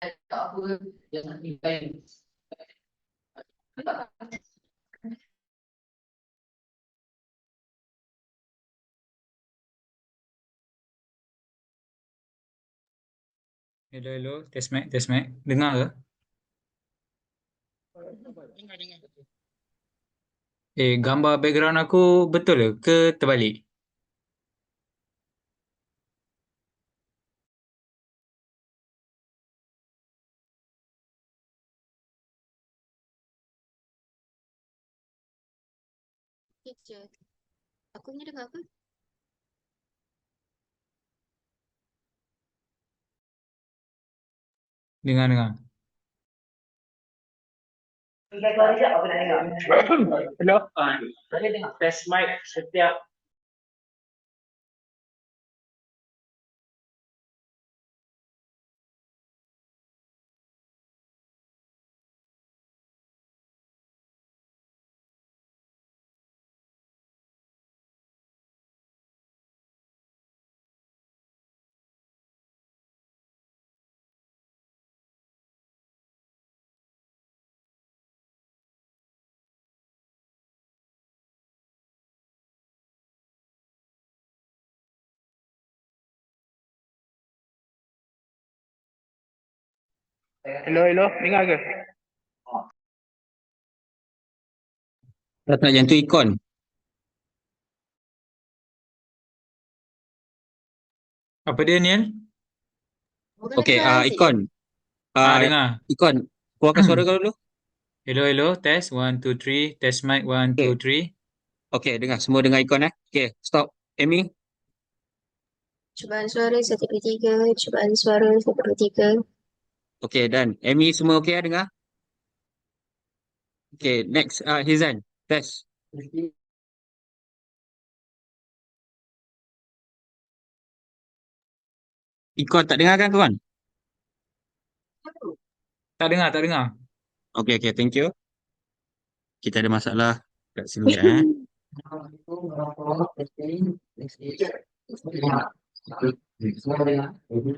Hello, hello. Test mic, test mic. Dengar ke? Gambar background aku betul ke terbalik? Je. Aku punya dengar apa? Dengar, dengar. Hello. Saya dengar test mic setiap hello, dengar ke? Tak yang tu ikon. Apa dia, Niel? Bukan Okey, suara Aziz. ikon. Dengar. Ikon. Keluarkan suara kau dulu. Hello, hello. Test. 1, 2, 3. Test mic. 1, 2, 3. Okey, dengar. Semua dengar ikon Okey, stop. Amy. Cubaan suara 1, 2, 3. Cubaan suara 1, 2, 3. Okey, dan Amy semua okey dengar? Okey, next Hizan. Test. Ikon tak dengar kan kawan? Tak dengar, tak dengar. Okey, thank you. Kita ada masalah kat sini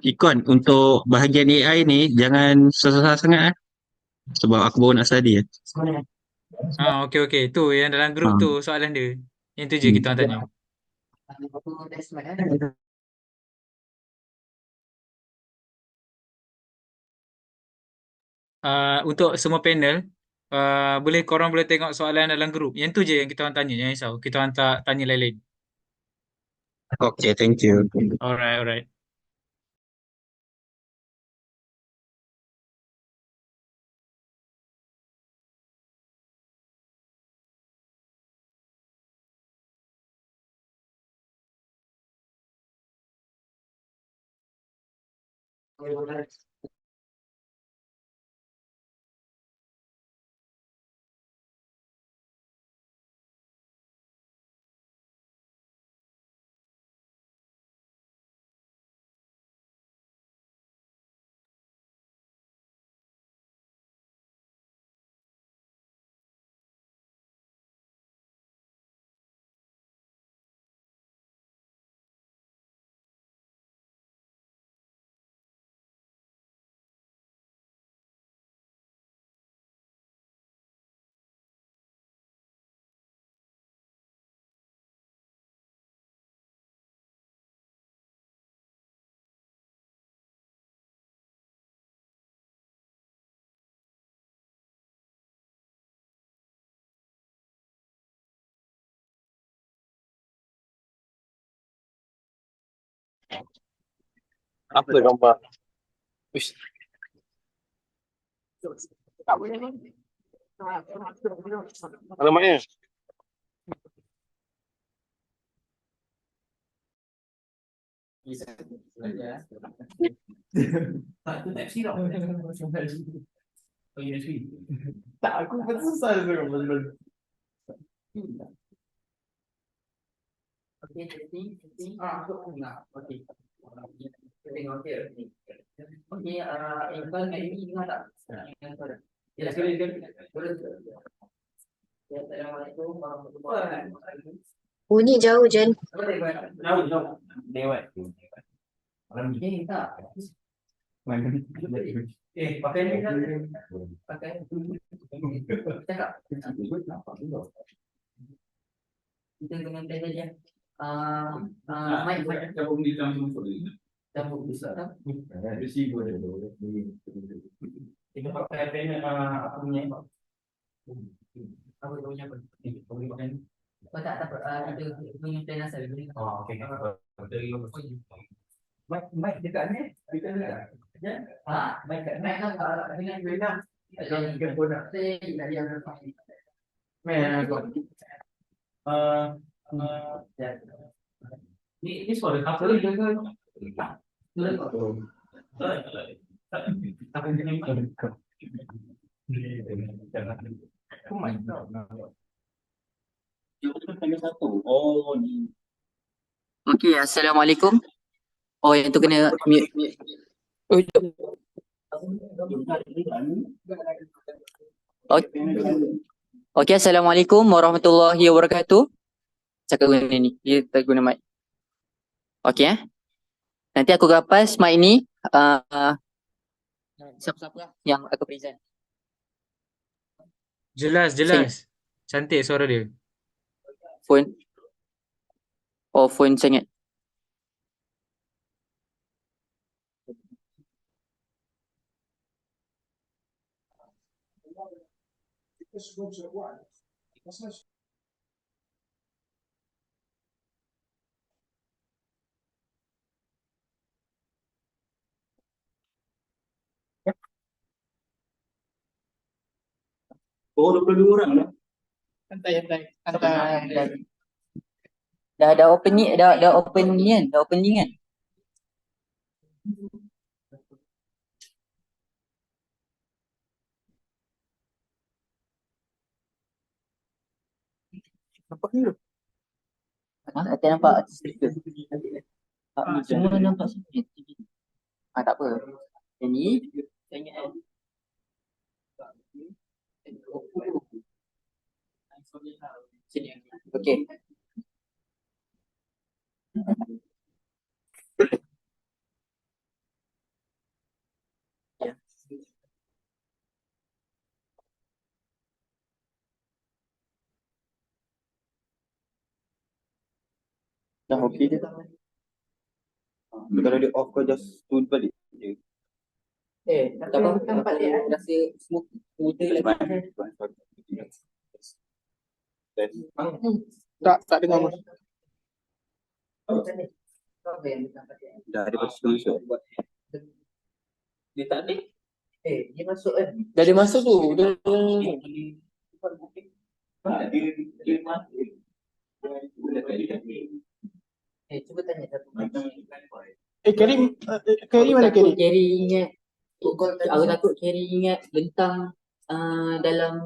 Ikon, untuk bahagian AI ni jangan susah-susah sangat sebab aku baru nak study Okey, okey. Tu yang dalam grup Ha. tu soalan dia. Yang tu je kita orang tanya. Untuk semua panel, korang boleh tengok soalan dalam grup. Yang tu je yang kita orang tanya. Jangan risau. Kita orang tak tanya lain-lain. Okey, thank you. Alright, alright. Apa gambar? Uish. Alamatnya. Tak, aku pun susah tu. Bunyi jauh, Jen. Lewat. pakai ni kan. Pakai. Cakap. Kita dengan plan saja. Mic. Campur besar. Kita pakai pen apa punya? Apa punya apa? Boleh pakai ni. Oh tak kita punya plan asal. Oh, okey. Mic dekat ni. Kita dekat. Mic kat ni. Dengan benar. Kita pun nak. Ni suara cover je ke? Apa ni? Oh my god. Oh, ni. Okey, Assalamualaikum. Oh, yang tu kena mute. Oh, Okey, Assalamualaikum warahmatullahi wabarakatuh. Cakap guna ni, dia tak guna mic. Okey Nanti aku gapas mic ni siapa-siapa lah yang aku present. Jelas, jelas. Cantik suara dia. Phone. Oh, phone sangat. Oh, 22 orang lah. Santai. Dah open ni, dah open ni kan? Dah open link kan? Nampak ni. Tak nampak stiker. Semua nampak sini. Tak apa. Yang ni saya ingat kan. Sini. Okey. Ya. Dah okey je tak? Kalau dia off kau just tune balik je. Tak apa. Tempat dia rasa smooth lagi. Tak dengar mas. Dah ada masuk. Dia tak ada. Dia masuk kan? Dah dia masuk tu. Cuba tanya satu. Kerry mana Kerry? Kerry ingat. Aku takut Kerry ingat bentang dalam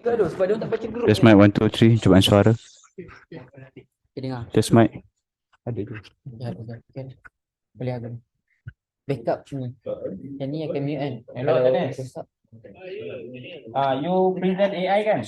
sebab dia tak baca group. Test mic 1 2 3 cubaan suara. Kita dengar. Test mic. Ada tu. Ya, okay. Boleh agak. Backup ni. Yang ni akan mute kan. Hello, Tanes. You present AI kan?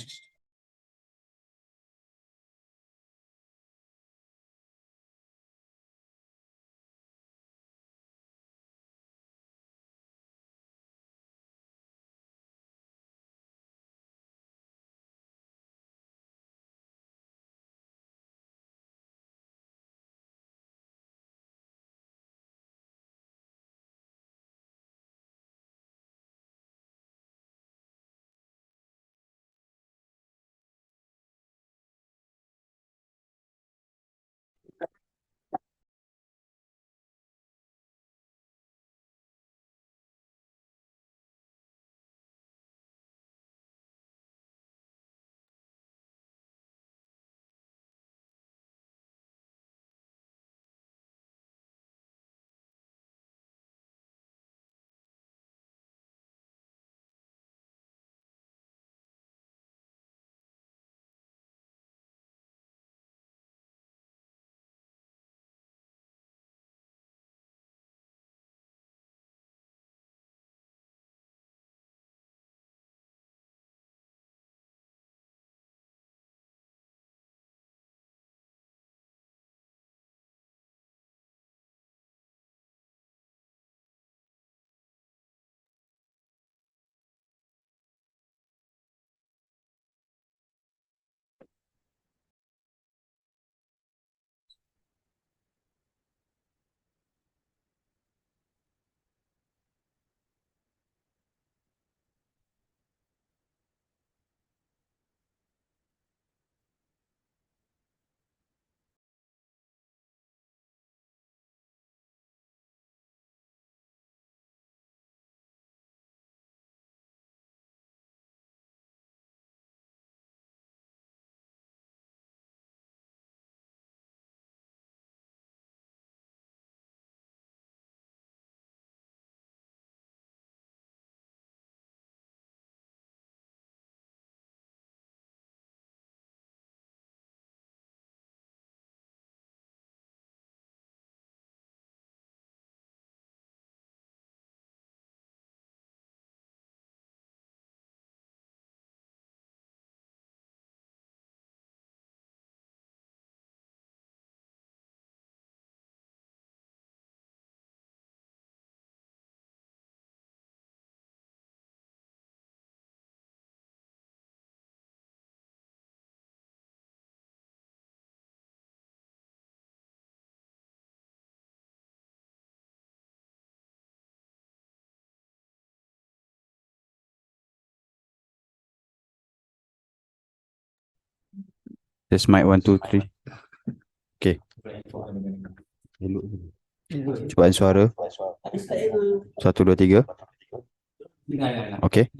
Test mic 1, 2, 3. Okay. Cubaan suara. 1, 2, 3. Okay.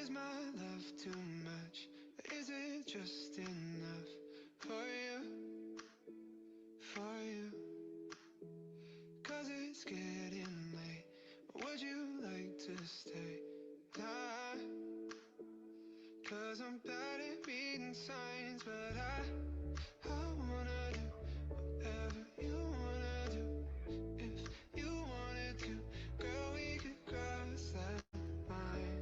Is my love too much? Is it just enough for you? For you? 'Cause it's getting late. Would you like to stay? Nah, 'cause I'm bad at reading signs, but I wanna do whatever you wanna do. If you wanted to, girl, we could cross that line.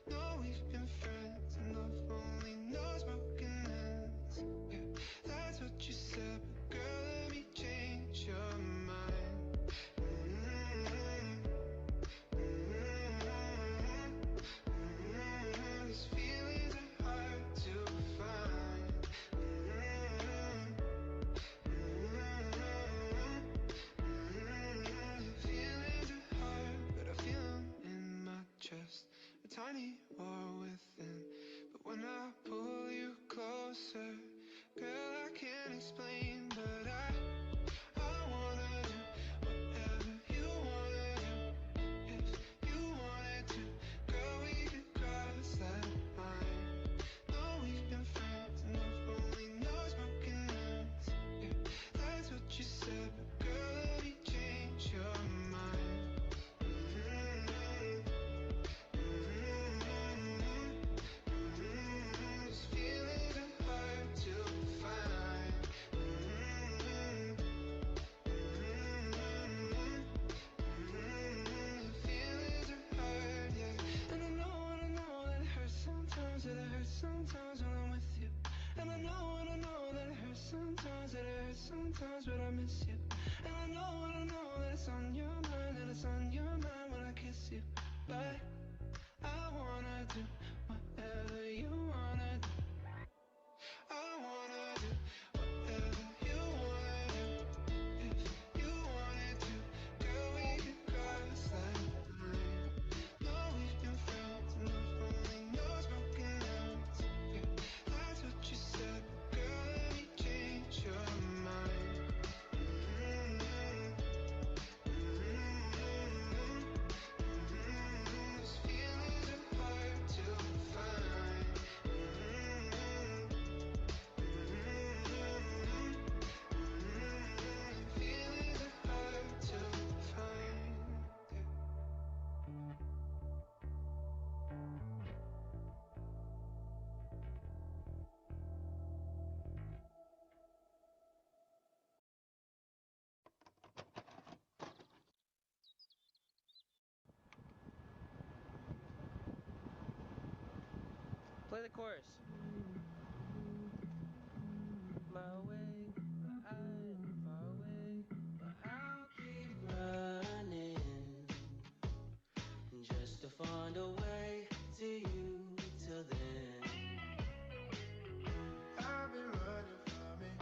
No, we've been friends and love only knows broken hands. Yeah, that's what you said, but girl, let me change your mind. These feelings are hard to find. Feelings are hard, but I feel them in my chest. A tiny war within. But when I pull you closer, girl, I can't explain, but I wanna do whatever you wanna do. If you wanted to, girl, we could cross that line. No, we've been friends and love only knows broken hands. Yeah, that's what you said, but girl, let me change your mind. These feelings are hard to find. Feelings are hard, yeah. And I know that it hurts sometimes, that it hurts sometimes when I'm with you. And I know that it hurts sometimes, that it hurts sometimes when I miss you. And I know that it's on your mind, that it's on your mind when I kiss you. But I wanna do whatever you wanna do. I wanna do whatever you wanna do. If you wanted to, girl, we could cross that line. No, we've been friends and love only knows broken hands. Yeah, that's what you said, but girl, let me change your mind. These feelings are hard to find. Feelings are hard to find. Play the chorus. My way, I'm far away, but I'll keep running just to find a way to you till then. I've been running from it,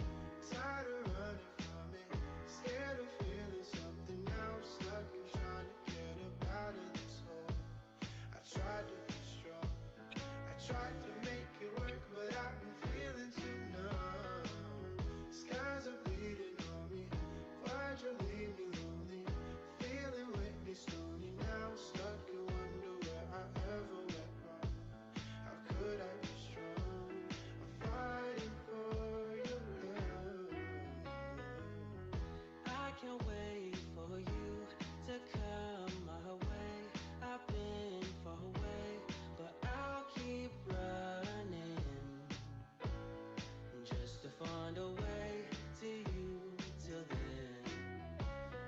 tired of running from it, scared of feeling something else, like I'm trying to get up out of this hole. I tried to be strong, I tried to make it work, but I've been feeling too numb. Skies are bleeding on me, why'd you leave me lonely? Feeling Whitney Stoney now, stuck and wonder where I ever went wrong. How could I be strong? I'm fighting for your love. I can't wait for you to come my way. I've been far away, but I'll keep running just to find a way to you till then.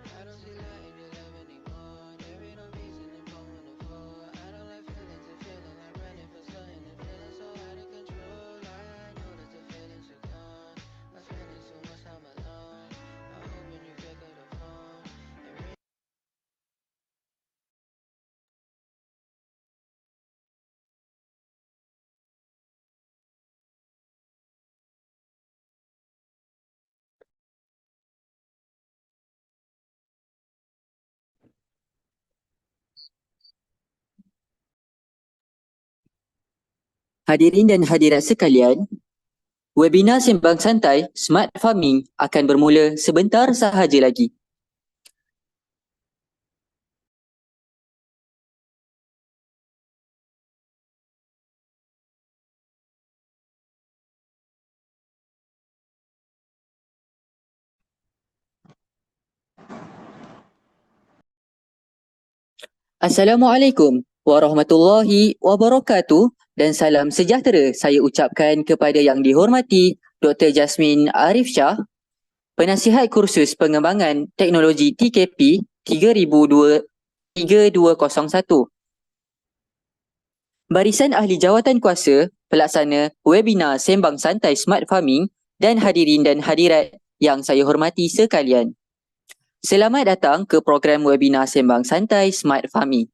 I don't see light in your love anymore. There ain't no reason to go on the floor. I don't like feelings and feeling like running for something and feeling so out of control. I know that the feelings are gone. I'm spending so much time alone. I hope when you pick up the phone and ring. Hadirin dan hadirat sekalian, webinar Sembang Santai Smart Farming akan bermula sebentar sahaja lagi. Assalamualaikum warahmatullahi wabarakatuh dan salam sejahtera saya ucapkan kepada yang dihormati Dr. Jasmine Arif Shah, Penasihat Kursus Pengembangan Teknologi TKP 3201. Barisan Ahli Jawatan Kuasa Pelaksana Webinar Sembang Santai Smart Farming dan hadirin dan hadirat yang saya hormati sekalian. Selamat datang ke program webinar Sembang Santai Smart Farming.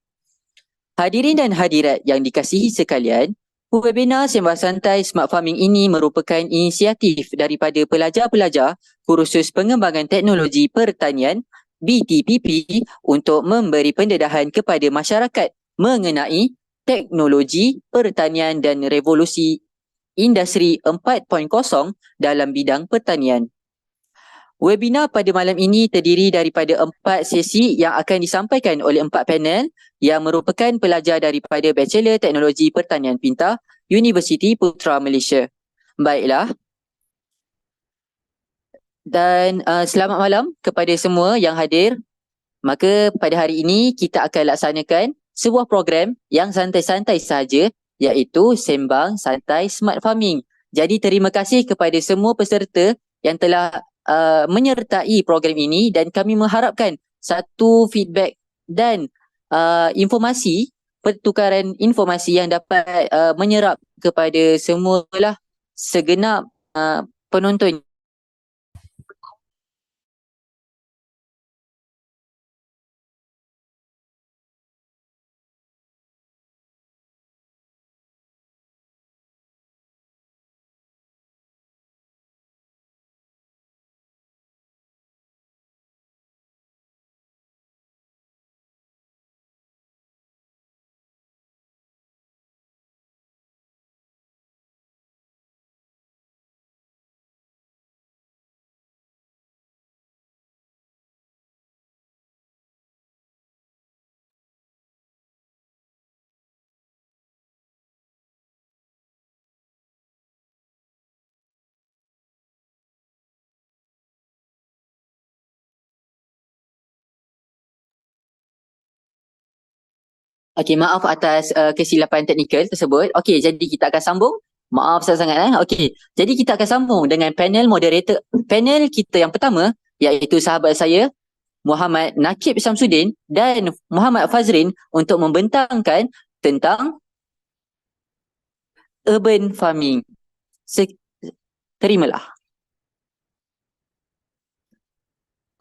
Hadirin dan hadirat yang dikasihi sekalian, webinar Sembang Santai Smart Farming ini merupakan inisiatif daripada pelajar-pelajar Kursus Pengembangan Teknologi Pertanian BTPP untuk memberi pendedahan kepada masyarakat mengenai teknologi pertanian dan revolusi industri 4.0 dalam bidang pertanian. Webinar pada malam ini terdiri daripada 4 sesi yang akan disampaikan oleh 4 panel yang merupakan pelajar daripada Bachelor Teknologi Pertanian Pintar Universiti Putra Malaysia. Baiklah. Dan selamat malam kepada semua yang hadir. Maka pada hari ini kita akan laksanakan sebuah program yang santai-santai sahaja, iaitu Sembang Santai Smart Farming. Jadi terima kasih kepada semua peserta yang telah menyertai program ini dan kami mengharapkan satu feedback dan informasi, pertukaran informasi yang dapat menyerap kepada semualah segenap penonton. Okey, maaf atas kesilapan teknikal tersebut. Okey, jadi kita akan sambung. Maaf sangat-sangat. Okey, jadi kita akan sambung dengan panel moderator. Panel kita yang pertama iaitu sahabat saya Muhammad Nakib Samsudin dan Muhammad Fazrin untuk membentangkan tentang urban farming. Terimalah.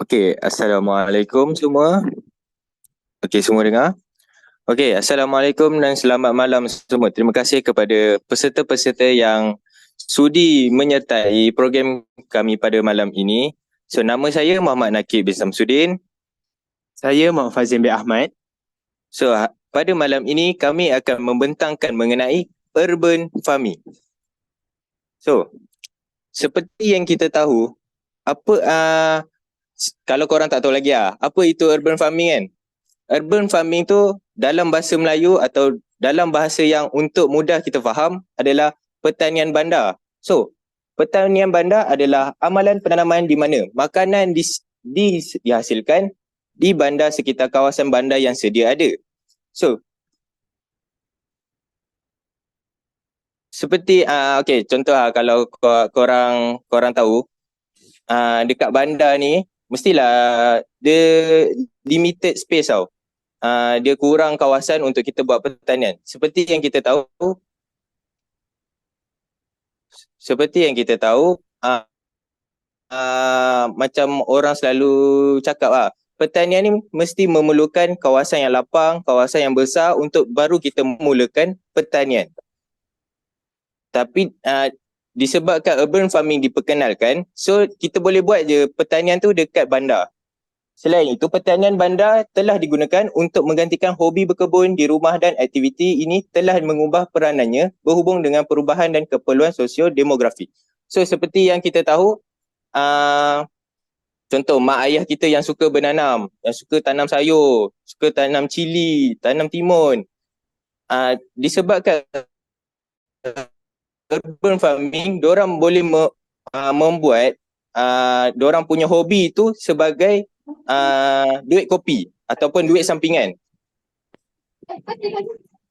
Okey, Assalamualaikum semua. Okey, semua dengar? Okey, Assalamualaikum dan selamat malam semua. Terima kasih kepada peserta-peserta yang sudi menyertai program kami pada malam ini. So, nama saya Muhammad Nakib bin Samsudin. Saya Muhammad Fazrin bin Ahmad. So, pada malam ini kami akan membentangkan mengenai urban farming. So, seperti yang kita tahu, kalau korang tak tahu lagi apa itu urban farming kan? Urban farming tu dalam bahasa Melayu atau dalam bahasa yang untuk mudah kita faham adalah pertanian bandar. So, pertanian bandar adalah amalan penanaman di mana makanan dihasilkan di bandar sekitar kawasan bandar yang sedia ada. So, seperti okey, contoh kalau korang tahu dekat bandar ni mestilah dia limited space tau. Dia kurang kawasan untuk kita buat pertanian. Seperti yang kita tahu, macam orang selalu cakap pertanian ni mesti memerlukan kawasan yang lapang, kawasan yang besar untuk baru kita memulakan pertanian. Tapi disebabkan urban farming diperkenalkan, so kita boleh buat je pertanian tu dekat bandar. Selain itu, pertanian bandar telah digunakan untuk menggantikan hobi berkebun di rumah dan aktiviti ini telah mengubah peranannya berhubung dengan perubahan dan keperluan sosio-demografi. So, seperti yang kita tahu, contoh mak ayah kita yang suka bernanam, yang suka tanam sayur, suka tanam cili, tanam timun. Disebabkan urban farming, diorang boleh membuat diorang punya hobi itu sebagai duit kopi ataupun duit sampingan.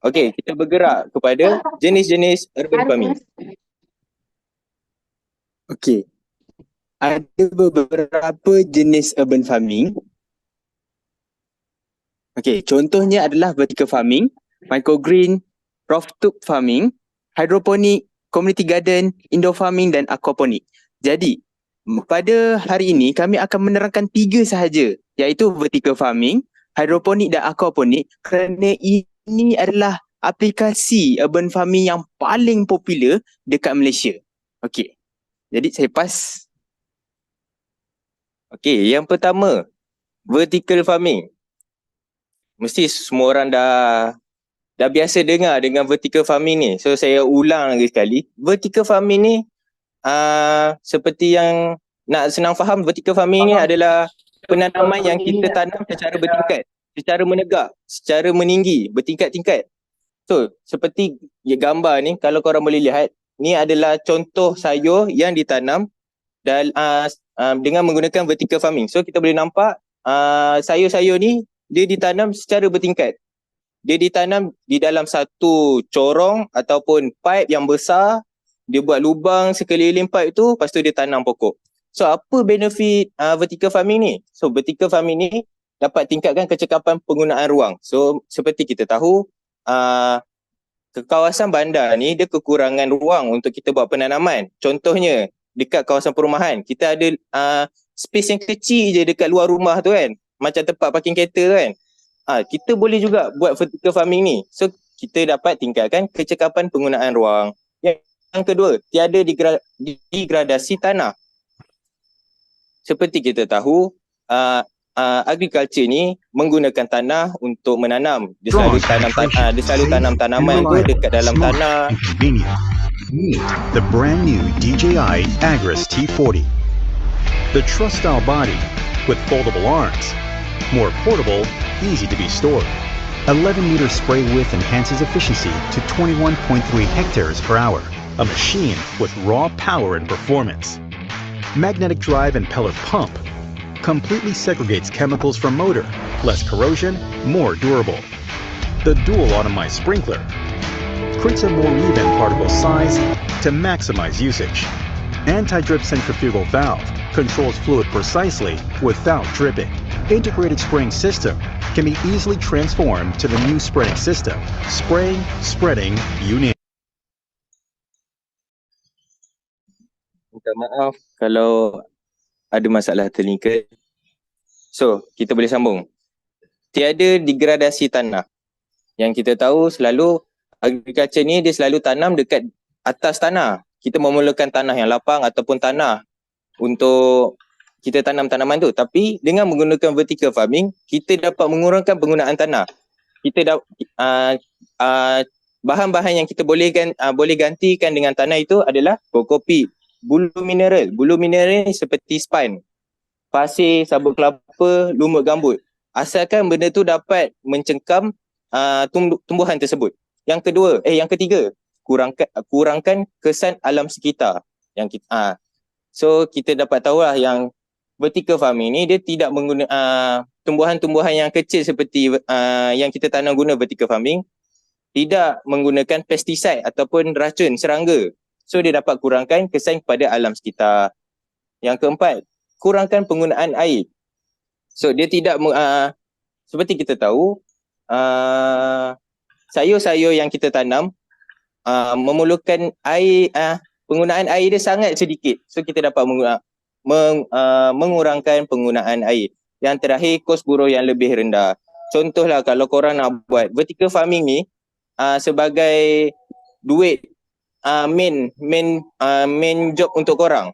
Okey, kita bergerak kepada jenis-jenis urban farming. Okey. Ada beberapa jenis urban farming. Okey, contohnya adalah vertical farming, microgreen, rooftop farming, hydroponic, community garden, indoor farming dan aquaponic. Jadi, pada hari ini kami akan menerangkan 3 sahaja, iaitu vertical farming, hydroponic dan aquaponic, kerana ini adalah aplikasi urban farming yang paling popular dekat Malaysia. Okey. Jadi saya pass. Okey, yang pertama, vertical farming. Mesti semua orang dah biasa dengar dengan vertical farming ni. So saya ulang lagi sekali. Vertical farming ni seperti yang nak senang faham, vertical farming ni adalah penanaman yang kita tanam secara bertingkat, secara menegak, secara meninggi, bertingkat-tingkat. So seperti gambar ni, kalau korang boleh lihat, ni adalah contoh sayur yang ditanam dengan menggunakan vertical farming. So kita boleh nampak sayur-sayur ni dia ditanam secara bertingkat. Dia ditanam di dalam satu corong ataupun pipe yang besar. Dia buat lubang sekeliling pipe tu, lepas tu dia tanam pokok. So apa benefit vertical farming ni? So vertical farming ni dapat tingkatkan kecekapan penggunaan ruang. So seperti kita tahu, kawasan bandar ni dia kekurangan ruang untuk kita buat penanaman. Contohnya dekat kawasan perumahan, kita ada space yang kecil je dekat luar rumah tu kan. Macam tempat parking kereta tu kan. Kita boleh juga buat vertical farming ni. So kita dapat tingkatkan kecekapan penggunaan ruang. Yang kedua, tiada degradasi tanah. Seperti kita tahu, agriculture ni menggunakan tanah untuk menanam. Dia selalu tanam tanaman tu dekat dalam tanah. Meet the brand new DJI Agris T40. The truss style body with foldable arms. More portable, easy to be stored. 11-meter spray width enhances efficiency to 21.3 hectares per hour. A machine with raw power and performance. Magnetic drive impeller pump completely segregates chemicals from motor, less corrosion, more durable. The dual automized sprinkler creates a more even particle size to maximize usage. Anti-drip centrifugal valve controls fluid precisely without dripping. Integrated spraying system can be easily transformed to the new spreading system. Spraying, spreading, you need. Minta maaf kalau ada masalah technical. So, kita boleh sambung. Tiada degradasi tanah. Yang kita tahu selalu agriculture ni dia selalu tanam dekat atas tanah. Kita memerlukan tanah yang lapang ataupun tanah untuk kita tanam tanaman tu. Tapi dengan menggunakan vertical farming, kita dapat mengurangkan penggunaan tanah. Kita bahan-bahan yang kita boleh gantikan dengan tanah itu adalah kokopit, bulu mineral. Bulu mineral ni seperti span, pasir, sabut kelapa, lumut gambut. Asalkan benda tu dapat mencengkam tumbuhan tersebut. Yang ketiga, kurangkan kesan alam sekitar. So kita dapat tahulah yang vertical farming ni dia tidak menggunakan tumbuhan-tumbuhan yang kecil seperti yang kita tanam guna vertical farming, tidak menggunakan pesticide ataupun racun serangga. So dia dapat kurangkan kesan kepada alam sekitar. Yang keempat, kurangkan penggunaan air. So dia tidak seperti kita tahu, sayur-sayur yang kita tanam memerlukan air, penggunaan air dia sangat sedikit. So kita dapat mengurangkan penggunaan air. Yang terakhir, kos buruh yang lebih rendah. Contohlah kalau korang nak buat vertical farming ni sebagai duit main job untuk korang.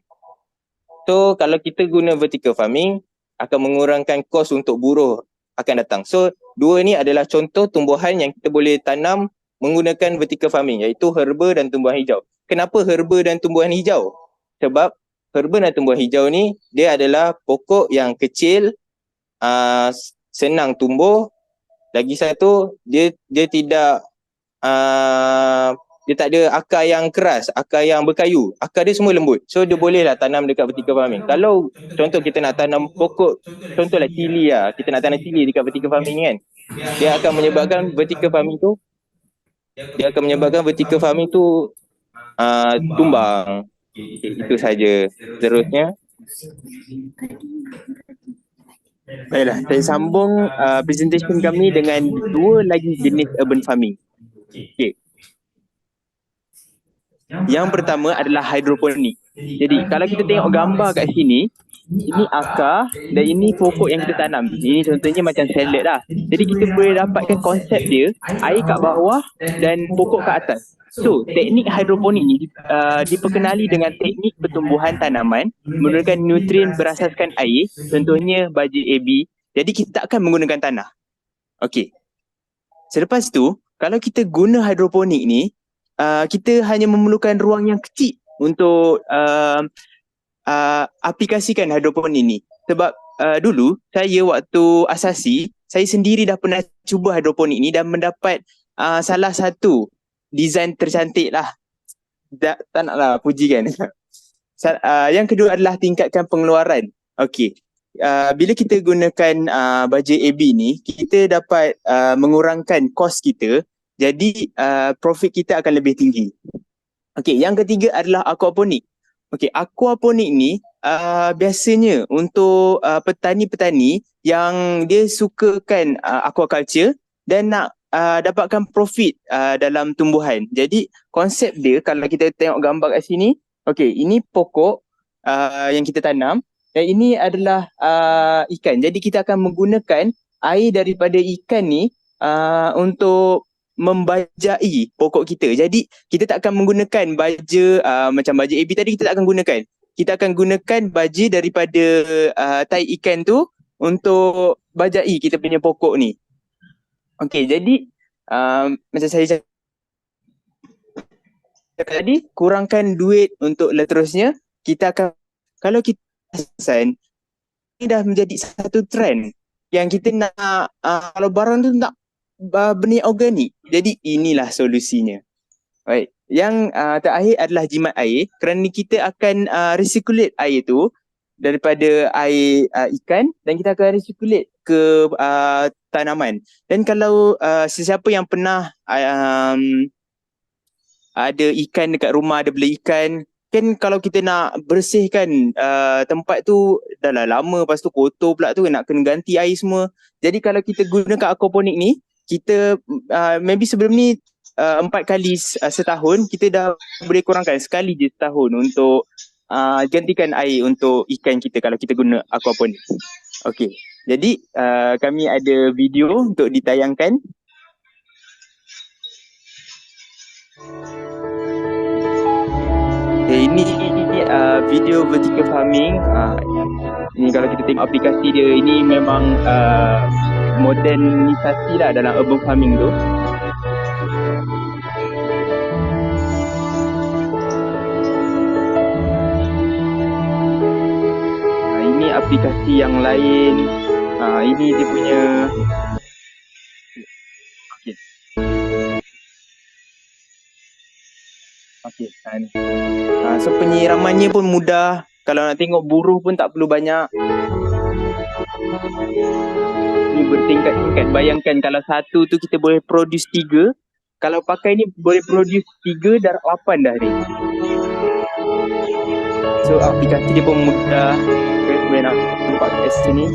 So kalau kita guna vertical farming akan mengurangkan kos untuk buruh akan datang. So dua ni adalah contoh tumbuhan yang kita boleh tanam menggunakan vertical farming, iaitu herba dan tumbuhan hijau. Kenapa herba dan tumbuhan hijau? Sebab herba dan tumbuhan hijau ni dia adalah pokok yang kecil, senang tumbuh. Lagi satu, dia tidak dia tak ada akar yang keras, akar yang berkayu. Akar dia semua lembut. So dia bolehlah tanam dekat vertical farming. Kalau contoh kita nak tanam pokok, contohlah cili lah. Kita nak tanam cili dekat vertical farming ni kan. dia akan menyebabkan vertical farming tu tumbang. Itu saja. Seterusnya, baiklah, saya sambung presentation kami dengan dua lagi jenis urban farming. Okey. Yang pertama adalah hidroponik. Jadi kalau kita tengok gambar kat sini, ini akar dan ini pokok yang kita tanam. Ini contohnya macam salad lah. Jadi kita boleh dapatkan konsep dia, air kat bawah dan pokok kat atas. So, teknik hidroponik ni diperkenali dengan teknik pertumbuhan tanaman menggunakan nutrien berasaskan air, contohnya baja AB. Jadi kita tak akan menggunakan tanah. Okey. Selepas tu, kalau kita guna hidroponik ni, kita hanya memerlukan ruang yang kecil untuk aplikasikan hidroponik ni. Sebab dulu saya waktu asasi, saya sendiri dah pernah cuba hidroponik ni dan mendapat salah satu design tercantik lah. Tak naklah puji kan. Yang kedua adalah tingkatkan pengeluaran. Okey. Bila kita gunakan baja AB ni, kita dapat mengurangkan kos kita. Jadi profit kita akan lebih tinggi. Okey, yang ketiga adalah aquaponik. Okey, aquaponik ni biasanya untuk petani-petani yang dia sukakan aquaculture dan nak dapatkan profit dalam tumbuhan. Jadi konsep dia kalau kita tengok gambar kat sini, okey, ini pokok yang kita tanam dan ini adalah ikan. Jadi kita akan menggunakan air daripada ikan ni untuk membajai pokok kita. Jadi kita tak akan menggunakan baja macam baja AB tadi, kita tak akan gunakan. Kita akan gunakan baja daripada tai ikan tu untuk bajai kita punya pokok ni. Okey, jadi macam saya cakap tadi, kurangkan duit untuk seterusnya. Kita akan, kalau kita perasan, ini dah menjadi satu trend yang kita nak kalau barang tu nak benih organik. Jadi inilah solusinya. Baik. Yang terakhir adalah jimat air, kerana kita akan recirculate air tu daripada air ikan dan kita akan recirculate ke tanaman. Dan kalau sesiapa yang pernah ada ikan dekat rumah, ada bela ikan, kan kalau kita nak bersihkan tempat tu dah lah lama, lepas tu kotor pula tu, nak kena ganti air semua. Jadi kalau kita gunakan aquaponik ni, kita maybe sebelum ni 4 kali setahun, kita dah boleh kurangkan sekali je setahun untuk gantikan air untuk ikan kita kalau kita guna aquaponik. Okey, jadi kami ada video untuk ditayangkan. Okay, ini video vertical farming. Ini kalau kita tengok aplikasi dia, ini memang modernisasi lah dalam urban farming tu. Ini aplikasi yang lain. Ini dia punya. Okay. Okay, so penyiramannya pun mudah. Kalau nak tengok buruh pun tak perlu banyak. Ini bertingkat-tingkat. Bayangkan kalau satu tu kita boleh produce 3. Kalau pakai ni boleh produce 3 dan 8 dah ni. So aplikasi dia pun mudah. Okay, boleh nampak kat sini.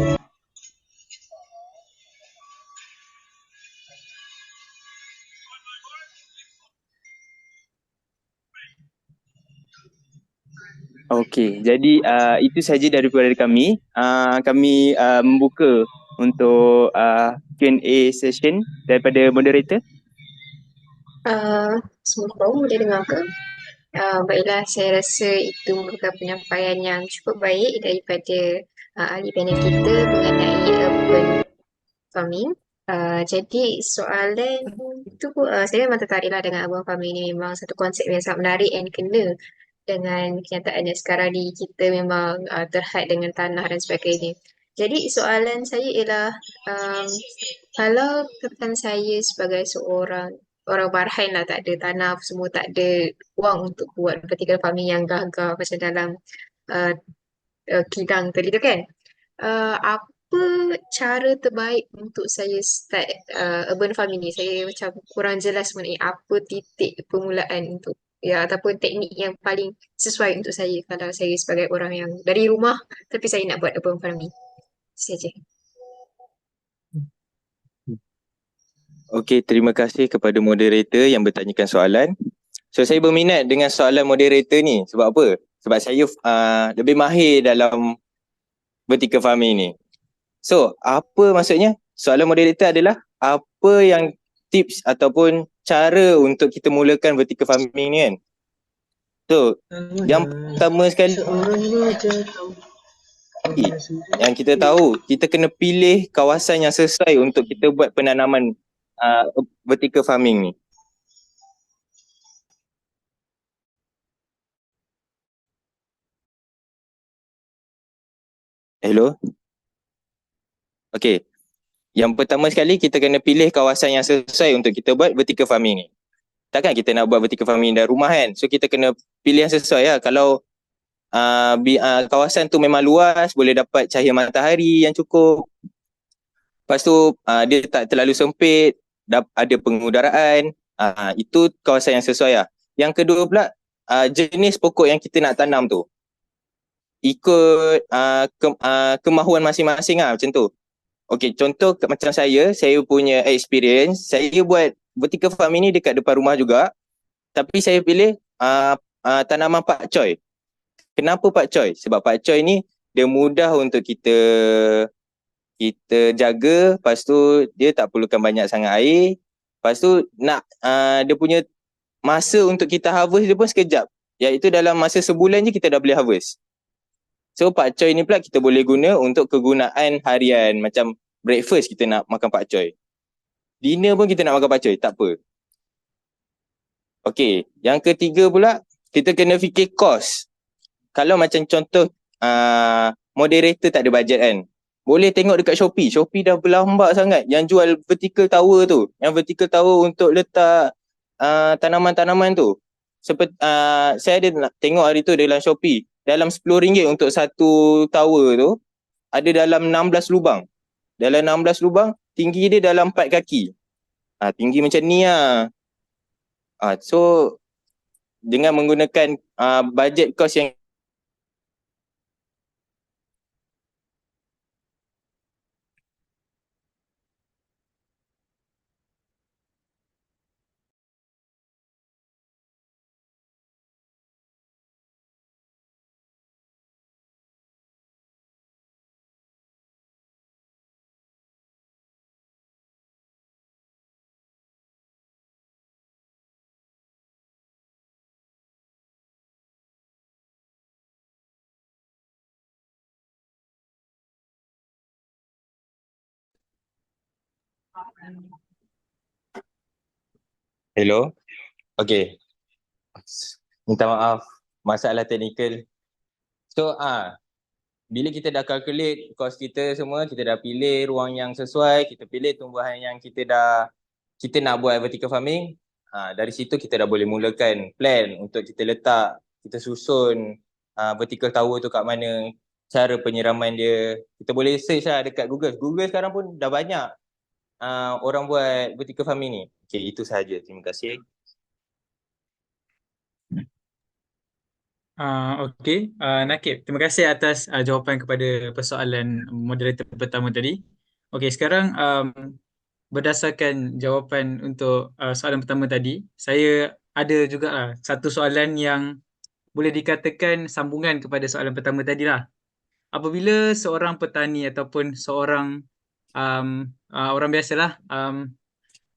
Okey, jadi itu saja daripada kami. Kami membuka untuk Q&A session daripada moderator. Semua kaum boleh dengar ke? Baiklah, saya rasa itu merupakan penyampaian yang cukup baik daripada ahli panel kita mengenai urban farming. Jadi soalan itu saya memang tertariklah dengan urban farming ini. Memang satu konsep yang sangat menarik yang kena dengan kenyataannya sekarang ni, kita memang terhad dengan tanah dan sebagainya. Jadi soalan saya ialah kalau katakan saya sebagai seorang orang barhain lah, tak ada tanah semua, tak ada wang untuk buat vertical farming yang gagah macam dalam kidang tadi tu kan, apa cara terbaik untuk saya start urban farming ni? Saya macam kurang jelas mengenai apa titik permulaan untuk ataupun teknik yang paling sesuai untuk saya kalau saya sebagai orang yang dari rumah tapi saya nak buat urban farming. Itu saja. Okey, terima kasih kepada moderator yang bertanyakan soalan. So saya berminat dengan soalan moderator ni. Sebab apa? Sebab saya lebih mahir dalam vertical farming ni. So, apa maksudnya? Soalan moderator adalah apa yang tips ataupun cara untuk kita mulakan vertical farming ni kan? So, yang pertama sekali yang kita tahu, kita kena pilih kawasan yang sesuai untuk kita buat penanaman vertical farming ni. Hello? Okay. Yang pertama sekali kita kena pilih kawasan yang sesuai untuk kita buat vertical farming ni. Takkan kita nak buat vertical farming dalam rumah kan? So kita kena pilih yang sesuai lah. Kalau kawasan tu memang luas, boleh dapat cahaya matahari yang cukup. Lepas tu dia tak terlalu sempit, ada pengudaraan. Itu kawasan yang sesuai lah. Yang kedua pula, jenis pokok yang kita nak tanam tu. Ikut kemahuan masing-masing lah macam tu. Okey, contoh macam saya punya experience, saya buat vertical farming ni dekat depan rumah juga. Tapi saya pilih tanaman pakcoy. Kenapa pakcoy? Sebab pakcoy ni dia mudah untuk kita jaga, lepas tu dia tak perlukan banyak sangat air. Lepas tu dia punya masa untuk kita harvest dia pun sekejap. Iaitu dalam masa sebulan je kita dah boleh harvest. So pakcoy ni pula kita boleh guna untuk kegunaan harian. Macam breakfast kita nak makan pakcoy. Dinner pun kita nak makan pakcoy, tak apa. Okay, yang ketiga pula, kita kena fikir kos. Kalau macam contoh moderator tak ada bajet kan, boleh tengok dekat Shopee. Shopee dah berlambak sangat yang jual vertical tower tu. Yang vertical tower untuk letak tanaman-tanaman tu. Seperti saya ada tengok hari tu dalam Shopee. Dalam RM10 untuk satu tower tu, ada dalam 16 lubang. Dalam 16 lubang, tinggi dia dalam 4 kaki. Tinggi macam ni lah. So, dengan menggunakan bajet kos yang Hello? Okay. Minta maaf, masalah teknikal. So, bila kita dah calculate kos kita semua, kita dah pilih ruang yang sesuai, kita pilih tumbuhan yang kita nak buat vertical farming, dari situ kita dah boleh mulakan plan untuk kita letak, kita susun vertical tower tu kat mana, cara penyiraman dia. Kita boleh search lah dekat Google. Google sekarang pun dah banyak orang buat vertical farming ni. Okay, itu sahaja. Terima kasih. Okey, Nakib, terima kasih atas jawapan kepada persoalan moderator pertama tadi. Okey, sekarang berdasarkan jawapan untuk soalan pertama tadi, saya ada juga satu soalan yang boleh dikatakan sambungan kepada soalan pertama tadi lah. Apabila seorang petani ataupun seorang orang biasalah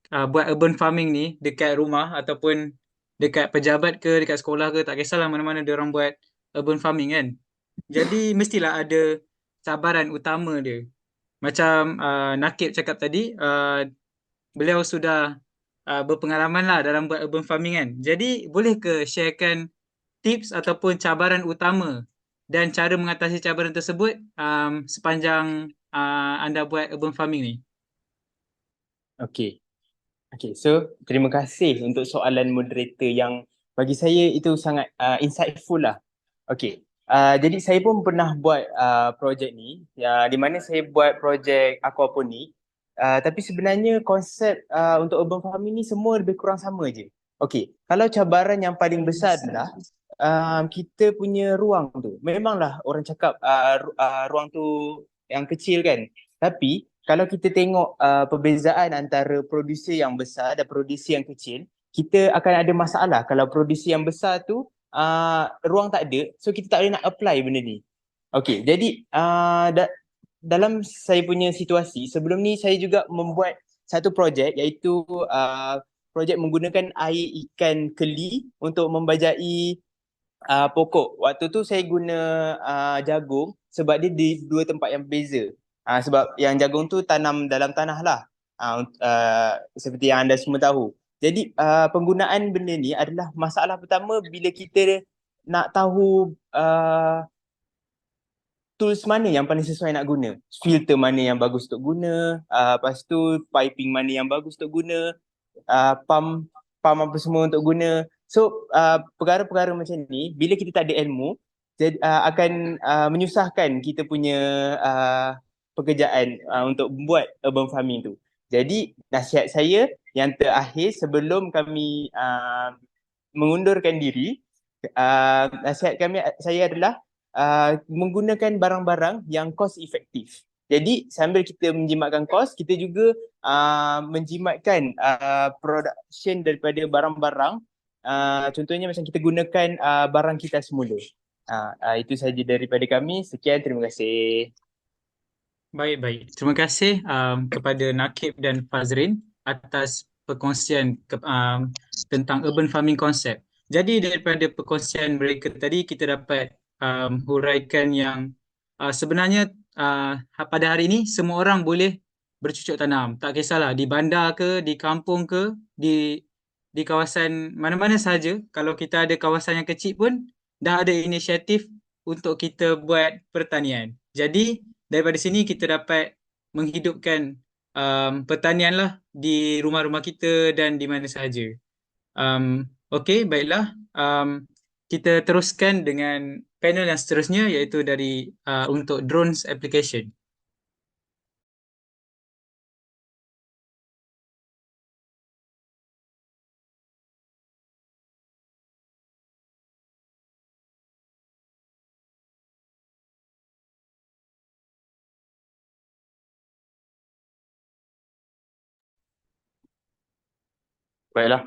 buat urban farming ni dekat rumah ataupun dekat pejabat ke, dekat sekolah ke, tak kisahlah mana-mana dia orang buat urban farming kan. Jadi mestilah ada cabaran utama dia. Macam Nakib cakap tadi, beliau sudah berpengalaman lah dalam buat urban farming kan. Jadi boleh ke sharekan tips ataupun cabaran utama dan cara mengatasi cabaran tersebut sepanjang anda buat urban farming ni? Okay, so terima kasih untuk soalan moderator yang bagi saya itu sangat insightful lah. Okay, Jadi saya pun pernah buat projek ni, di mana saya buat projek aquaponik. Tapi sebenarnya konsep untuk urban farming ni semua lebih kurang sama je. Okey, kalau cabaran yang paling besar adalah kita punya ruang tu. Memanglah orang cakap ruang tu yang kecil kan. Tapi kalau kita tengok perbezaan antara producer yang besar dan producer yang kecil, kita akan ada masalah kalau producer yang besar tu ruang tak ada, so kita tak boleh nak apply benda ni. Okay, jadi dalam saya punya situasi, sebelum ni saya juga membuat satu projek iaitu projek menggunakan air ikan keli untuk membajai pokok. Waktu tu saya guna jagung sebab dia di dua tempat yang berbeza. Sebab yang jagung tu tanam dalam tanah lah, seperti yang anda semua tahu. Jadi penggunaan benda ni adalah masalah pertama bila kita nak tahu tools mana yang paling sesuai nak guna. Filter mana yang bagus untuk guna, lepas tu piping mana yang bagus untuk guna, pump apa semua untuk guna. So perkara-perkara macam ni bila kita tak ada ilmu akan menyusahkan kita punya pekerjaan untuk buat urban farming tu. Jadi nasihat saya yang terakhir sebelum kami mengundurkan diri, nasihat saya adalah menggunakan barang-barang yang cost efektif. Jadi sambil kita menjimatkan kos, kita juga menjimatkan production daripada barang-barang. Contohnya macam kita gunakan barang kita semula. Itu saja daripada kami. Sekian, terima kasih. Baik. Terima kasih kepada Nakib dan Fazrin atas perkongsian tentang urban farming konsep. Jadi daripada perkongsian mereka tadi kita dapat huraikan yang sebenarnya pada hari ini semua orang boleh bercucuk tanam. Tak kisahlah di bandar ke, di kampung ke, di kawasan mana-mana sahaja. Kalau kita ada kawasan yang kecil pun dah ada inisiatif untuk kita buat pertanian. Jadi daripada sini kita dapat menghidupkan pertanian lah di rumah-rumah kita dan di mana sahaja. Okey, baiklah. Kita teruskan dengan panel yang seterusnya iaitu dari untuk drones application. Baiklah,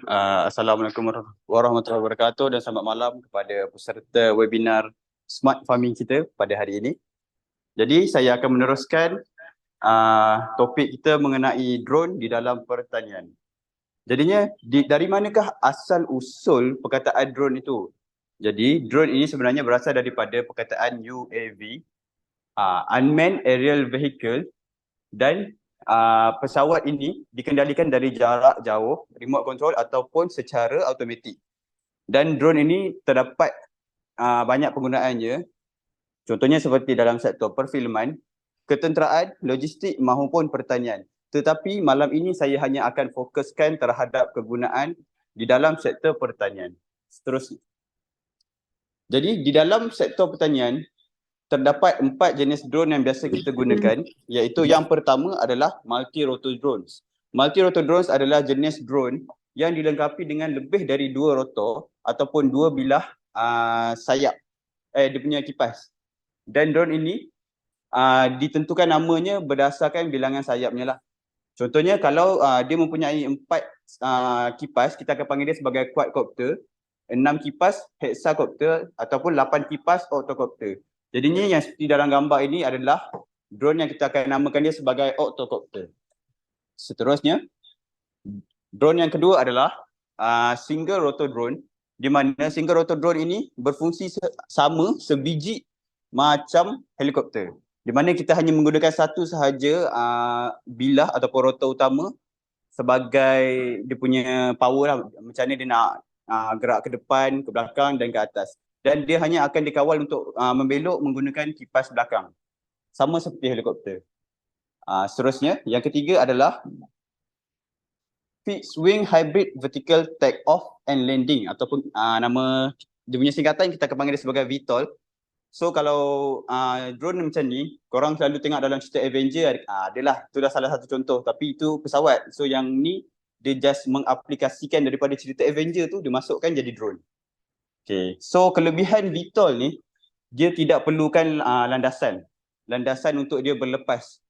Assalamualaikum warahmatullahi wabarakatuh dan selamat malam kepada peserta webinar Smart Farming kita pada hari ini. Jadi saya akan meneruskan topik kita mengenai drone di dalam pertanian. Jadinya dari manakah asal usul perkataan drone itu? Jadi drone ini sebenarnya berasal daripada perkataan UAV, Unmanned Aerial Vehicle, dan pesawat ini dikendalikan dari jarak jauh, remote control ataupun secara automatik. Dan drone ini terdapat banyak penggunaannya. Contohnya seperti dalam sektor perfilman, ketenteraan, logistik maupun pertanian. Tetapi malam ini saya hanya akan fokuskan terhadap kegunaan di dalam sektor pertanian. Seterusnya. Jadi di dalam sektor pertanian, terdapat 4 jenis drone yang biasa kita gunakan, iaitu yang pertama adalah multi-rotor drones. Multi-rotor drones adalah jenis drone yang dilengkapi dengan lebih dari 2 rotor ataupun 2 bilah sayap, dia punya kipas. Dan drone ini ditentukan namanya berdasarkan bilangan sayapnya lah. Contohnya kalau dia mempunyai 4 kipas, kita akan panggil dia sebagai quadcopter, 6 kipas hexacopter ataupun 8 kipas octocopter. Jadinya yang seperti dalam gambar ini adalah drone yang kita akan namakan dia sebagai octocopter. Seterusnya, drone yang kedua adalah single rotor drone, di mana single rotor drone ini berfungsi sama sebiji macam helikopter. Di mana kita hanya menggunakan satu sahaja bilah ataupun rotor utama sebagai dia punya power lah, macam mana dia nak gerak ke depan, ke belakang dan ke atas. Dan dia hanya akan dikawal untuk membelok menggunakan kipas belakang. Sama seperti helikopter. Seterusnya, yang ketiga adalah Fixed Wing Hybrid Vertical Take Off and Landing ataupun nama dia punya singkatan kita akan panggil dia sebagai VTOL. So kalau drone macam ni, korang selalu tengok dalam cerita Avenger, adalah itulah salah satu contoh, tapi itu pesawat. So yang ni dia just mengaplikasikan daripada cerita Avenger tu, dia masukkan jadi drone. Okay, so kelebihan VTOL ni, dia tidak perlukan landasan untuk dia berlepas.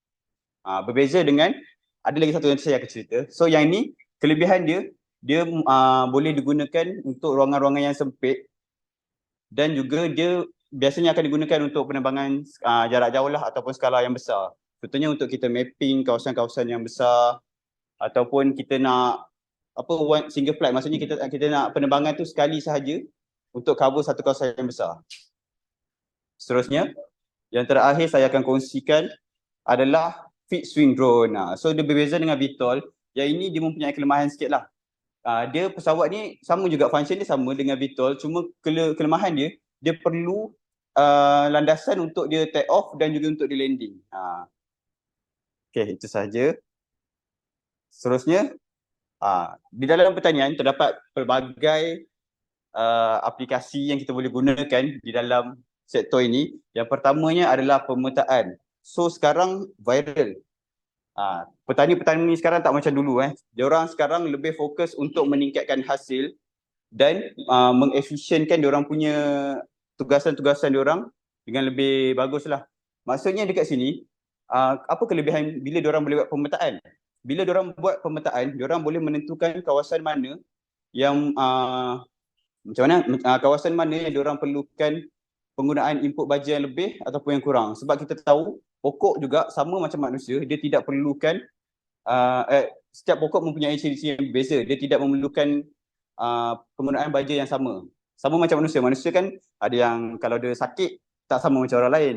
Berbeza dengan, ada lagi satu yang saya akan cerita. So yang ni, kelebihan dia boleh digunakan untuk ruangan-ruangan yang sempit, dan juga dia biasanya akan digunakan untuk penerbangan jarak jauh lah ataupun skala yang besar. Contohnya untuk kita mapping kawasan-kawasan yang besar, ataupun kita nak one single flight, maksudnya kita nak penerbangan tu sekali sahaja untuk cover satu kawasan yang besar. Seterusnya, yang terakhir saya akan kongsikan adalah fixed wing drone. So dia berbeza dengan VTOL, yang ini dia mempunyai kelemahan sikit lah. Dia pesawat ni sama juga, function dia sama dengan VTOL, cuma kelemahan dia perlu landasan untuk dia take off dan juga untuk dia landing. Okay, itu sahaja. Seterusnya, di dalam pertanian terdapat pelbagai aplikasi yang kita boleh gunakan di dalam sektor ini. Yang pertamanya adalah pemetaan. So sekarang viral. Petani-petani ni sekarang tak macam dulu. Diorang sekarang lebih fokus untuk meningkatkan hasil dan mengefisienkan diorang punya tugasan-tugasan diorang dengan lebih bagus lah. Maksudnya dekat sini, apa kelebihan bila diorang boleh buat pemetaan? Bila diorang buat pemetaan, diorang boleh menentukan kawasan mana yang kawasan mana yang diorang perlukan penggunaan input baja yang lebih ataupun yang kurang. Sebab kita tahu pokok juga sama macam manusia, dia tidak perlukan setiap pokok mempunyai ciri-ciri yang berbeza. Dia tidak memerlukan penggunaan baja yang sama. Sama macam manusia. Manusia kan ada yang kalau dia sakit tak sama macam orang lain.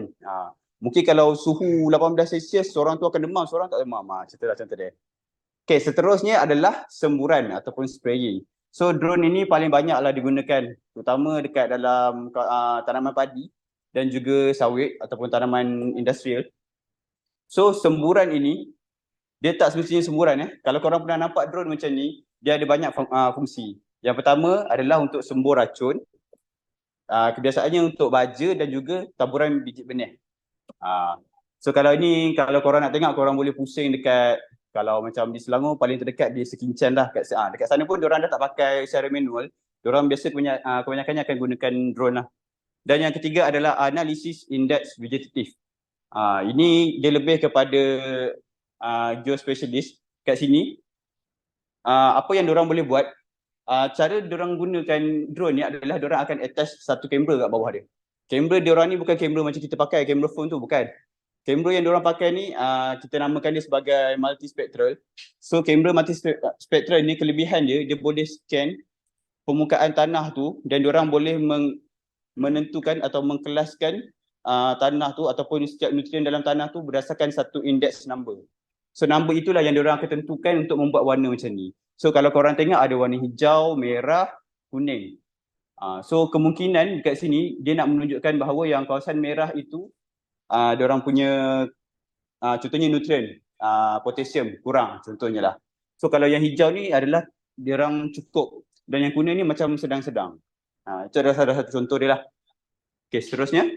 Mungkin kalau suhu 18 Celsius seorang tu akan demam, seorang tak demam. Cerita lah contoh dia. Okay, seterusnya adalah semburan ataupun spraying. So drone ini paling banyaklah digunakan, terutama dekat dalam tanaman padi dan juga sawit ataupun tanaman industrial. So semburan ini, dia tak semestinya semburan. Kalau korang pernah nampak drone macam ni, dia ada banyak fungsi. Yang pertama adalah untuk sembur racun. Kebiasaannya untuk baja dan juga taburan biji benih. So kalau korang nak tengok, korang boleh pusing dekat, kalau macam di Selangor paling terdekat di Sekinchan lah. Dekat sana pun diorang dah tak pakai secara manual. Diorang biasa kebanyakannya akan gunakan drone lah. Dan yang ketiga adalah analisis indeks vegetatif. Ini dia lebih kepada geospecialist kat sini. Apa yang diorang boleh buat, cara diorang gunakan drone ni adalah diorang akan attach satu kamera kat bawah dia. Kamera diorang ni bukan kamera macam kita pakai, kamera phone tu bukan. Kamera yang diorang pakai ni, kita namakan dia sebagai multispectral. So kamera multispectral ni kelebihan dia boleh scan permukaan tanah tu dan diorang boleh menentukan atau mengkelaskan tanah tu ataupun setiap nutrien dalam tanah tu berdasarkan satu index number. So number itulah yang diorang akan tentukan untuk membuat warna macam ni. So kalau korang tengok ada warna hijau, merah, kuning. So kemungkinan dekat sini dia nak menunjukkan bahawa yang kawasan merah itu diorang punya contohnya nutrien, potasium kurang contohnya lah. So kalau yang hijau ni adalah diorang cukup dan yang kuning ni macam sedang-sedang. Itu adalah salah satu contoh dia lah. Okay, seterusnya.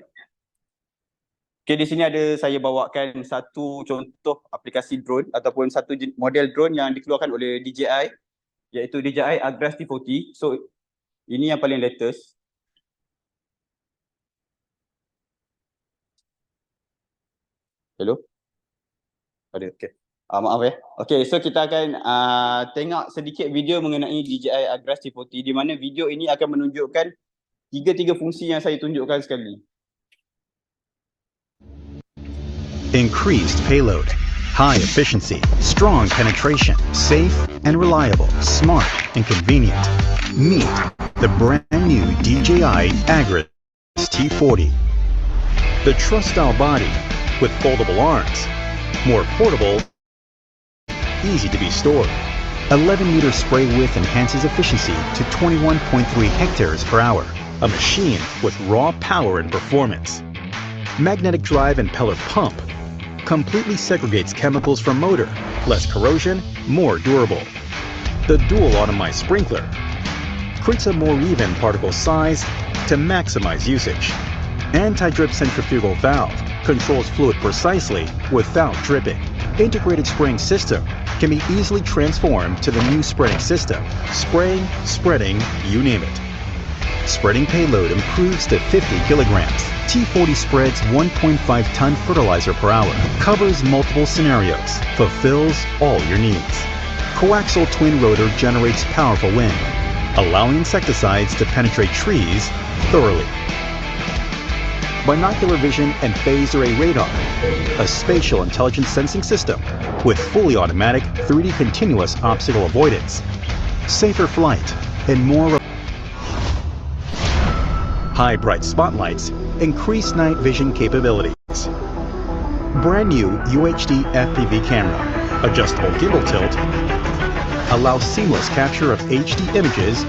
Okay, di sini ada saya bawakan satu contoh aplikasi drone ataupun satu model drone yang dikeluarkan oleh DJI, iaitu DJI Agras T40. So ini yang paling latest. Hello? Ada, okay. Maaf Okay, so kita akan tengok sedikit video mengenai DJI Agras T40, di mana video ini akan menunjukkan tiga fungsi yang saya tunjukkan sekali. Increased payload, high efficiency, strong penetration, safe and reliable, smart and convenient. Meet the brand new DJI Agras T40. The truss-style body with foldable arms, more portable, easy to be stored. 11-meter spray width enhances efficiency to 21.3 hectares per hour, a machine with raw power and performance. Magnetic drive and pellet pump completely segregates chemicals from motor, less corrosion, more durable. The dual automized sprinkler creates a more even particle size to maximize usage. Anti-drip centrifugal valve controls fluid precisely without dripping. Integrated spraying system can be easily transformed to the new spreading system. Spraying, spreading, you name it. Spreading payload improves to 50 kilograms. T40 spreads 1.5 ton fertilizer per hour, covers multiple scenarios, fulfills all your needs. Coaxial twin rotor generates powerful wind, allowing insecticides to penetrate trees thoroughly. Binocular vision and phased array radar, a spatial intelligence sensing system with fully automatic 3D continuous obstacle avoidance, safer flight, and more. High bright spotlights increase night vision capabilities. Brand new UHD FPV camera, adjustable gimbal tilt, allows seamless capture of HD images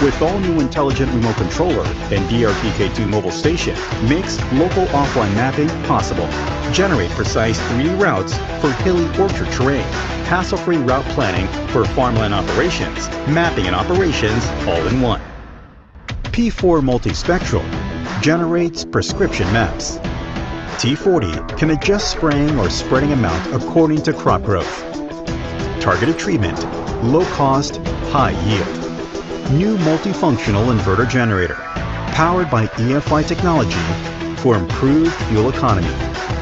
with all new intelligent remote controller and DRPK2 mobile station makes local offline mapping possible. Generate precise 3D routes for hilly orchard terrain, hassle-free route planning for farmland operations, mapping and operations all in one. P4 Multispectral generates prescription maps. T40 can adjust spraying or spreading amount according to crop growth. Targeted treatment, low cost, high yield. New multifunctional inverter generator, powered by EFI technology for improved fuel economy.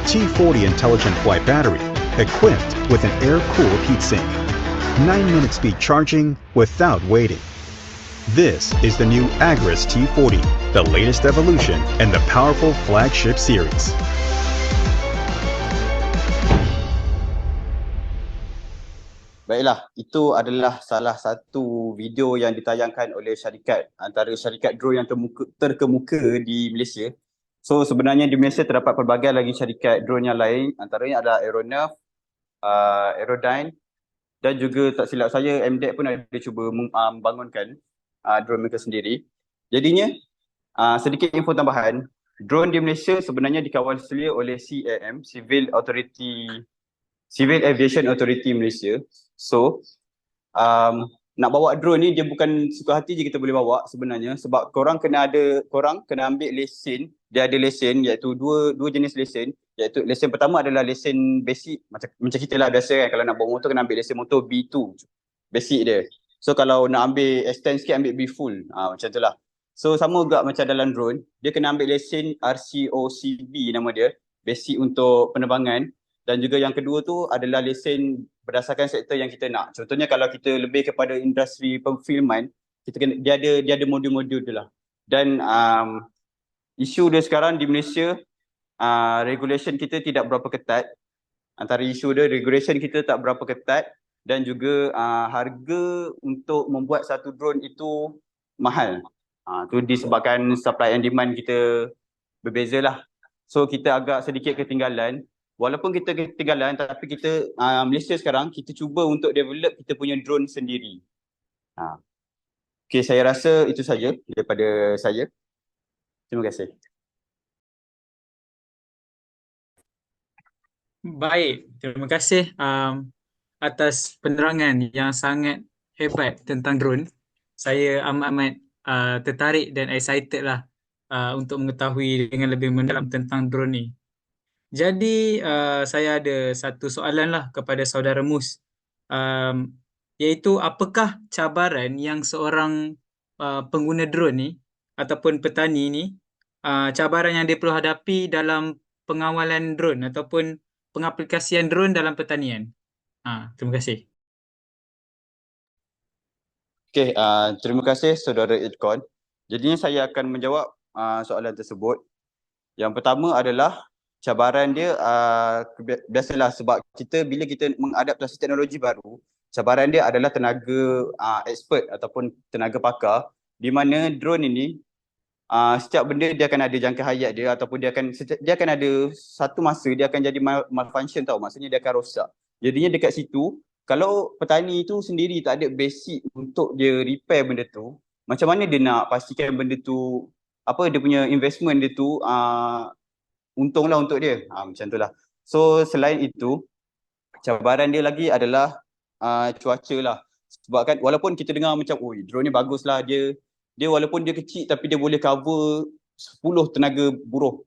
T40 intelligent flight battery, equipped with an air-cooled heatsink. 9-minute speed charging without waiting. This is the new Agris T40, the latest evolution in the powerful flagship series. Baiklah, itu adalah salah satu video yang ditayangkan oleh syarikat, antara syarikat drone yang terkemuka di Malaysia. So sebenarnya di Malaysia terdapat pelbagai lagi syarikat drone yang lain, antaranya adalah Aeronav, Aerodyne, dan juga tak silap saya MDEC pun ada cuba membangunkan drone mereka sendiri. Jadinya sedikit info tambahan, drone di Malaysia sebenarnya dikawal selia oleh CAM, Civil Aviation Authority Malaysia. So nak bawa drone ni dia bukan suka hati je kita boleh bawa sebenarnya, sebab korang kena ambil lesen. Dia ada lesen iaitu dua jenis lesen, iaitu lesen pertama adalah lesen basic macam kita lah biasa kan, kalau nak bawa motor kena ambil lesen motor B2 basic dia. So kalau nak ambil extend sikit ambil B full, macam tu lah. So sama juga macam dalam drone, dia kena ambil lesen RCOCB nama dia, basic untuk penerbangan. Dan juga yang kedua tu adalah lesen berdasarkan sektor yang kita nak. Contohnya kalau kita lebih kepada industri perfilman, dia ada modul-modul tu lah. Dan isu dia sekarang di Malaysia, regulation kita tidak berapa ketat. Antara isu dia, regulation kita tak berapa ketat, dan juga harga untuk membuat satu drone itu mahal. Tu disebabkan supply and demand kita berbeza lah. So kita agak sedikit ketinggalan. Walaupun kita ketinggalan, tapi kita Malaysia sekarang kita cuba untuk develop kita punya drone sendiri. Okay, saya rasa itu saja daripada saya. Terima kasih. Baik, terima kasih atas penerangan yang sangat hebat tentang drone. Saya amat-amat tertarik dan excited lah untuk mengetahui dengan lebih mendalam tentang drone ni. Jadi saya ada satu soalan lah kepada saudara Mus, iaitu apakah cabaran yang seorang pengguna drone ni ataupun petani ni, cabaran yang dia perlu hadapi dalam pengawalan drone ataupun pengaplikasian drone dalam pertanian. Terima kasih. Okay, terima kasih saudara Idkon. Jadinya saya akan menjawab soalan tersebut. Yang pertama adalah cabaran dia biasalah, sebab bila kita mengadaptasi teknologi baru, cabaran dia adalah tenaga expert ataupun tenaga pakar, di mana drone ini setiap benda dia akan ada jangka hayat dia, ataupun dia akan ada satu masa dia akan jadi malfunction tau, maksudnya dia akan rosak. Jadinya dekat situ, kalau petani itu sendiri tak ada basic untuk dia repair benda tu, macam mana dia nak pastikan benda tu, dia punya investment dia tu untunglah untuk dia, macam tu lah. So selain itu, cabaran dia lagi adalah cuaca lah. Sebab kan walaupun kita dengar macam drone ni bagus lah, dia walaupun dia kecil tapi dia boleh cover 10 tenaga buruh.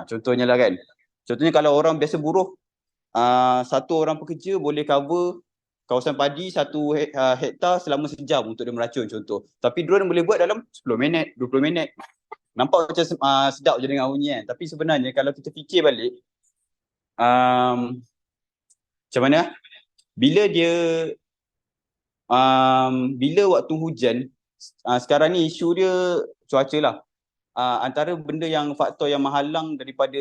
Contohnya lah kan. Contohnya kalau orang biasa buruh, satu orang pekerja boleh cover kawasan padi 1 hektar selama sejam untuk dia meracun contoh. Tapi drone boleh buat dalam 10 minit, 20 minit. Nampak macam sedap je dengan bunyi kan. Tapi sebenarnya kalau kita fikir balik, macam mana? Bila bila waktu hujan, sekarang ni isu dia cuaca lah. Antara benda yang faktor yang menghalang daripada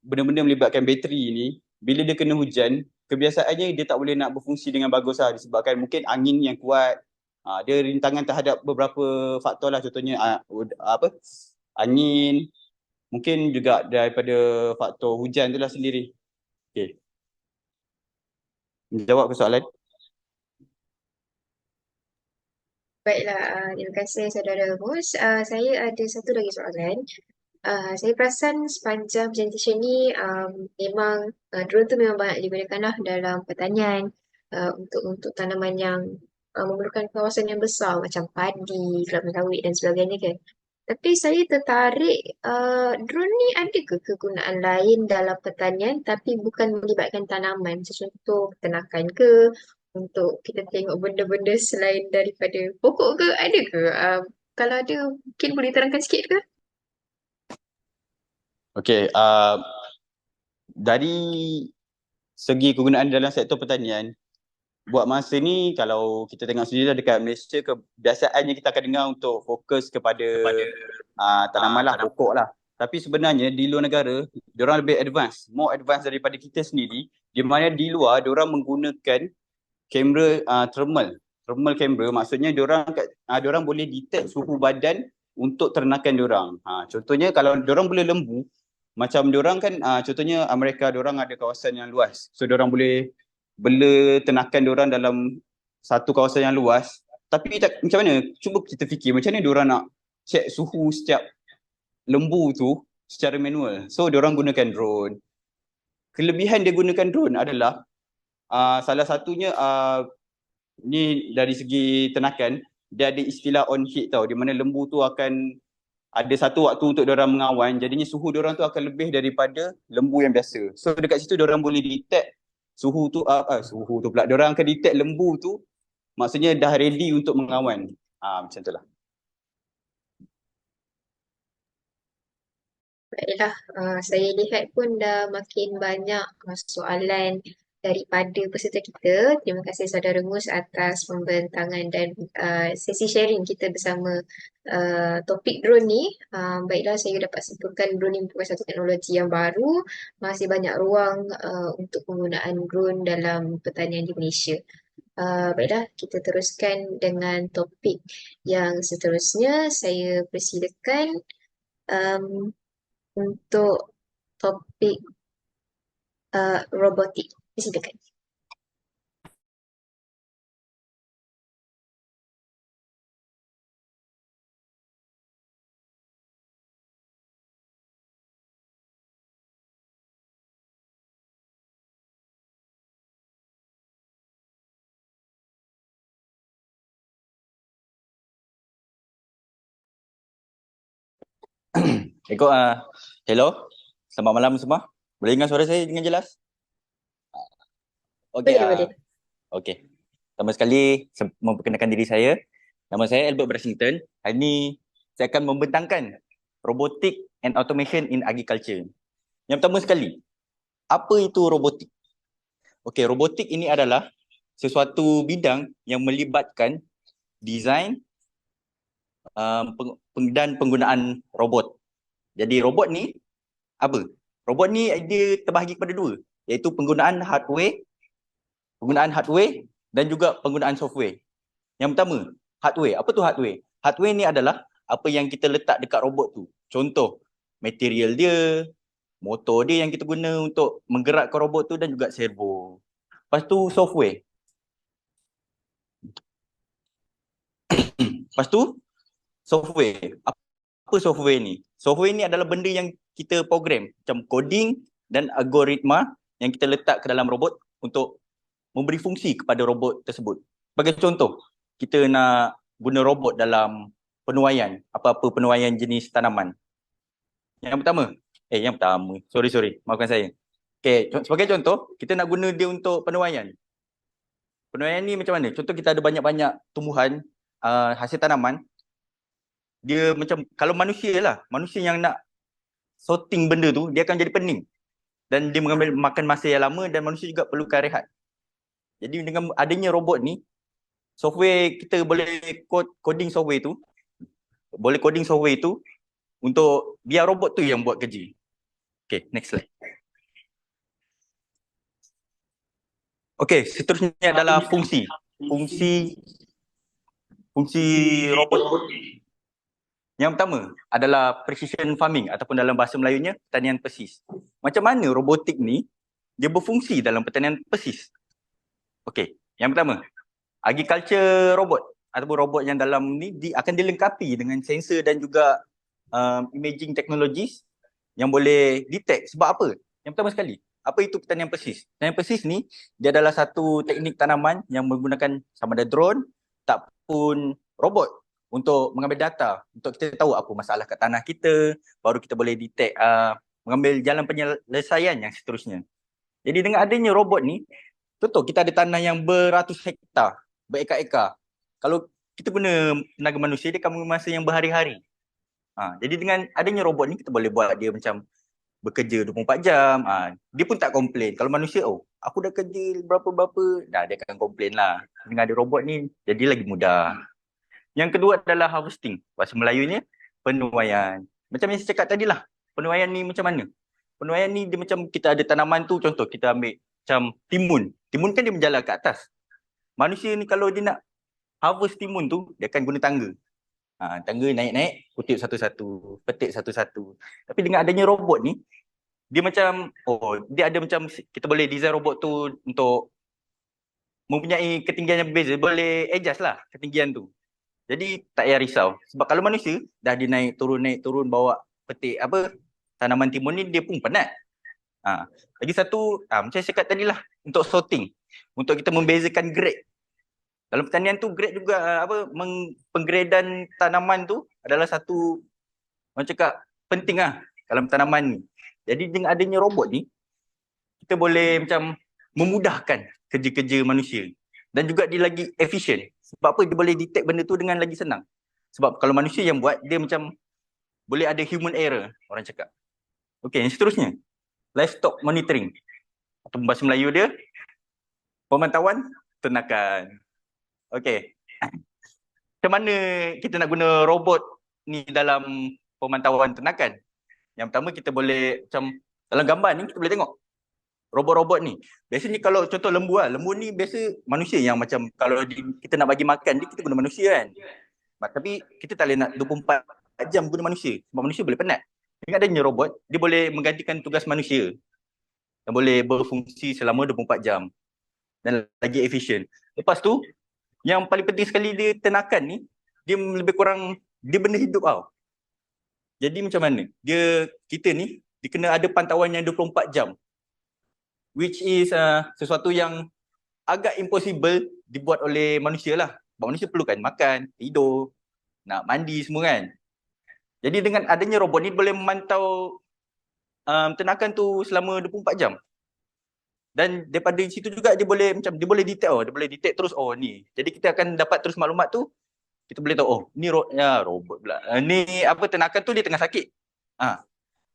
benda-benda melibatkan bateri ni, bila dia kena hujan, kebiasaannya dia tak boleh nak berfungsi dengan bagus lah, disebabkan mungkin angin yang kuat, dia rintangan terhadap beberapa faktor lah, contohnya angin, mungkin juga daripada faktor hujan tu lah sendiri. Okay. Jawab ke soalan? Baiklah, terima kasih saudara Mus. Saya ada satu lagi soalan. Saya perasan sepanjang presentation ni memang drone tu memang banyak digunakan lah dalam pertanian untuk tanaman yang memerlukan kawasan yang besar macam padi, kelapa sawit dan sebagainya kan. Tapi saya tertarik drone ni ada ke kegunaan lain dalam pertanian tapi bukan melibatkan tanaman, macam contoh peternakan ke, untuk kita tengok benda-benda selain daripada pokok ke, ada ke? Kalau ada mungkin boleh terangkan sikit ke? Okay, dari segi kegunaan dalam sektor pertanian, buat masa ni kalau kita tengok sendiri dekat Malaysia, kebiasaannya kita akan dengar untuk fokus kepada tanaman lah, pokok lah. Tapi sebenarnya di luar negara, diorang lebih advance, more advance daripada kita sendiri, di mana di luar diorang menggunakan kamera thermal camera, maksudnya diorang boleh detect suhu badan untuk ternakan diorang. Contohnya kalau diorang boleh lembu, macam diorang kan contohnya Amerika, diorang ada kawasan yang luas, so diorang boleh bela ternakan diorang dalam satu kawasan yang luas. Tapi macam mana, cuba kita fikir macam mana diorang nak check suhu setiap lembu tu secara manual. So diorang gunakan drone. Kelebihan dia gunakan drone adalah salah satunya ni dari segi ternakan, dia ada istilah on heat tau, di mana lembu tu akan ada satu waktu untuk diorang mengawan, jadinya suhu diorang tu akan lebih daripada lembu yang biasa. So dekat situ diorang boleh detect suhu tu pula, diorang akan detect lembu tu, maksudnya dah ready untuk mengawan. Macam tu lah. Baiklah, saya lihat pun dah makin banyak soalan daripada peserta kita. Terima kasih saudara Mus atas pembentangan dan sesi sharing kita bersama topik drone ni. Baiklah, saya dapat simpulkan drone ni merupakan satu teknologi yang baru. Masih banyak ruang untuk penggunaan drone dalam pertanian di Malaysia. Baiklah, kita teruskan dengan topik yang seterusnya. Saya persilakan untuk topik robotik. Silakan. Hello, selamat malam semua. Boleh dengar suara saya dengan jelas? Okey. Okey. Pertama sekali memperkenalkan diri saya. Nama saya Albert Brasington. Hari ini saya akan membentangkan robotik and automation in agriculture. Yang pertama sekali, apa itu robotik? Okey, robotik ini adalah sesuatu bidang yang melibatkan desain dan penggunaan robot. Jadi robot ni apa? Robot ni dia terbahagi kepada dua, iaitu penggunaan hardware dan juga penggunaan software. Yang pertama, hardware. Apa tu hardware? Hardware ni adalah apa yang kita letak dekat robot tu. Contoh, material dia, motor dia yang kita guna untuk menggerakkan robot tu dan juga servo. Lepas tu software. Lepas tu software. Apa software ni? Software ni adalah benda yang kita program, macam coding dan algoritma yang kita letak ke dalam robot untuk memberi fungsi kepada robot tersebut. Sebagai contoh, kita nak guna robot dalam penuaian, apa-apa penuaian jenis tanaman. Yang pertama. Sorry. Maafkan saya. Okay, sebagai contoh, kita nak guna dia untuk penuaian. Penuaian ni macam mana? Contoh kita ada banyak-banyak tumbuhan, hasil tanaman. Dia macam, kalau manusia yang nak sorting benda tu, dia akan jadi pening. Dan dia mengambil makan masa yang lama dan manusia juga perlukan rehat. Jadi dengan adanya robot ni, software kita boleh coding software tu, untuk biar robot tu yang buat kerja. Okay, next slide. Okay, seterusnya adalah fungsi robot. Yang pertama adalah precision farming ataupun dalam bahasa Melayunya pertanian presis. Macam mana robotik ni dia berfungsi dalam pertanian presis? Okey, yang pertama, agriculture robot ataupun robot yang dalam ni akan dilengkapi dengan sensor dan juga imaging technologies yang boleh detect. Sebab apa? Yang pertama sekali, apa itu pertanian presis? Pertanian presis ni dia adalah satu teknik tanaman yang menggunakan sama ada drone ataupun robot untuk mengambil data, untuk kita tahu apa masalah kat tanah kita, baru kita boleh detect, mengambil jalan penyelesaian yang seterusnya. Jadi dengan adanya robot ni, contoh kita ada tanah yang beratus hektar, berekar-ekar. Kalau kita guna tenaga manusia, dia akan mengambil masa yang berhari-hari. Jadi dengan adanya robot ni, kita boleh buat dia macam bekerja 24 jam. Dia pun tak komplain. Kalau manusia, aku dah kerja berapa-berapa, dia akan komplain lah. Dengan ada robot ni, jadi lagi mudah. Yang kedua adalah harvesting. Bahasa Melayunya, penuaian. Macam yang saya cakap tadi lah, penuaian ni macam mana? Penuaian ni dia macam kita ada tanaman tu, contoh kita ambil macam timun. Timun kan dia menjalar ke atas. Manusia ni kalau dia nak harvest timun tu, dia akan guna tangga. Tangga naik-naik, kutip satu-satu, petik satu-satu. Tapi dengan adanya robot ni, dia macam, dia ada macam, kita boleh design robot tu untuk mempunyai ketinggian yang berbeza. Boleh adjust lah ketinggian tu. Jadi tak payah risau. Sebab kalau manusia dah dia naik turun bawa petik tanaman timun ni, dia pun penat. Lagi satu, macam saya cakap tadi lah, untuk sorting, untuk kita membezakan grade. Dalam pertanian tu grade juga penggradean tanaman tu adalah satu orang cakap penting lah dalam tanaman ni. Jadi dengan adanya robot ni, kita boleh macam memudahkan kerja-kerja manusia. Dan juga dia lagi efisien. Sebab apa? Dia boleh detect benda tu dengan lagi senang. Sebab kalau manusia yang buat, dia macam boleh ada human error, orang cakap. Okey, yang seterusnya, livestock monitoring. Atau bahasa Melayu dia, pemantauan ternakan. Okey. Macam mana kita nak guna robot ni dalam pemantauan ternakan? Yang pertama kita boleh macam dalam gambar ni kita boleh tengok robot-robot ni. Biasanya kalau contoh lembu ni biasa manusia yang macam kalau kita nak bagi makan dia, kita guna manusia kan. Tapi kita tak boleh nak 24 jam guna manusia. Sebab manusia boleh penat. Dengan adanya robot, dia boleh menggantikan tugas manusia. Dan boleh berfungsi selama 24 jam. Dan lagi efisien. Lepas tu, yang paling penting sekali dia ternakan ni, dia lebih kurang, dia benda hidup tau. Jadi macam mana? Kita ni, dia kena ada pantauan yang 24 jam. Which is sesuatu yang agak impossible dibuat oleh manusia lah. Sebab manusia perlukan makan, tidur, nak mandi semua kan. Jadi dengan adanya robot ni boleh memantau ternakan tu selama 24 jam. Dan daripada situ juga dia boleh detect dia boleh detect terus ni. Jadi kita akan dapat terus maklumat tu. Kita boleh tahu ni robot pula. Ni ternakan tu dia tengah sakit.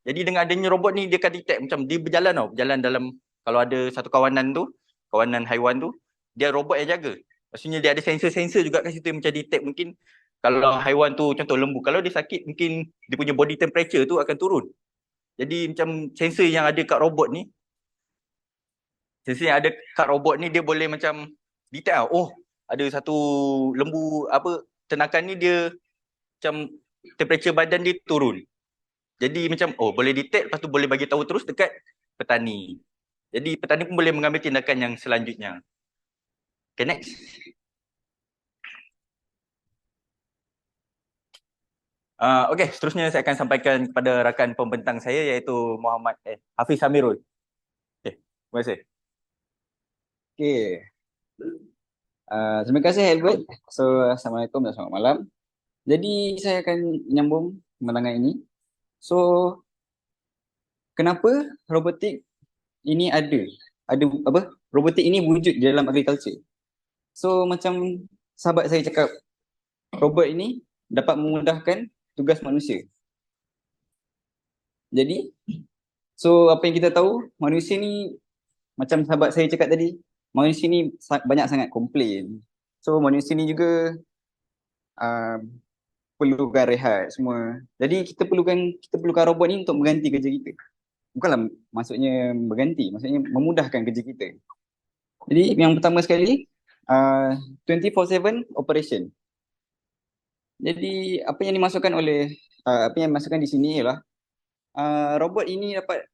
Jadi dengan adanya robot ni dia akan detect macam dia berjalan dalam, kalau ada satu kawanan haiwan tu, dia robot yang jaga. Maksudnya dia ada sensor-sensor juga kat situ yang macam detect mungkin kalau haiwan tu contoh lembu, kalau dia sakit mungkin dia punya body temperature tu akan turun. Jadi macam sensor yang ada kat robot ni, dia boleh macam detect ada satu lembu ternakan ni dia macam temperature badan dia turun. Jadi macam boleh detect, lepas tu boleh bagi tahu terus dekat petani. Jadi petani pun boleh mengambil tindakan yang selanjutnya. Okay, next. Okay, seterusnya saya akan sampaikan kepada rakan pembentang saya iaitu Hafiz Amirul. Okay, terima kasih. Okay. Terima kasih Albert. So, Assalamualaikum dan selamat malam. Jadi saya akan menyambung pemandangan ini. So, kenapa robotik ini ada apa? Robotik ini wujud di dalam agriculture. So macam sahabat saya cakap, robot ini dapat memudahkan tugas manusia. Jadi, so apa yang kita tahu, manusia ni macam sahabat saya cakap tadi, manusia ni banyak sangat komplain. So manusia ni juga perlukan rehat semua. Jadi kita perlukan robot ni untuk mengganti kerja kita. Bukanlah maksudnya berganti, maksudnya memudahkan kerja kita. Jadi yang pertama sekali 24/7 operation. Jadi apa yang dimasukkan di sini ialah robot ini dapat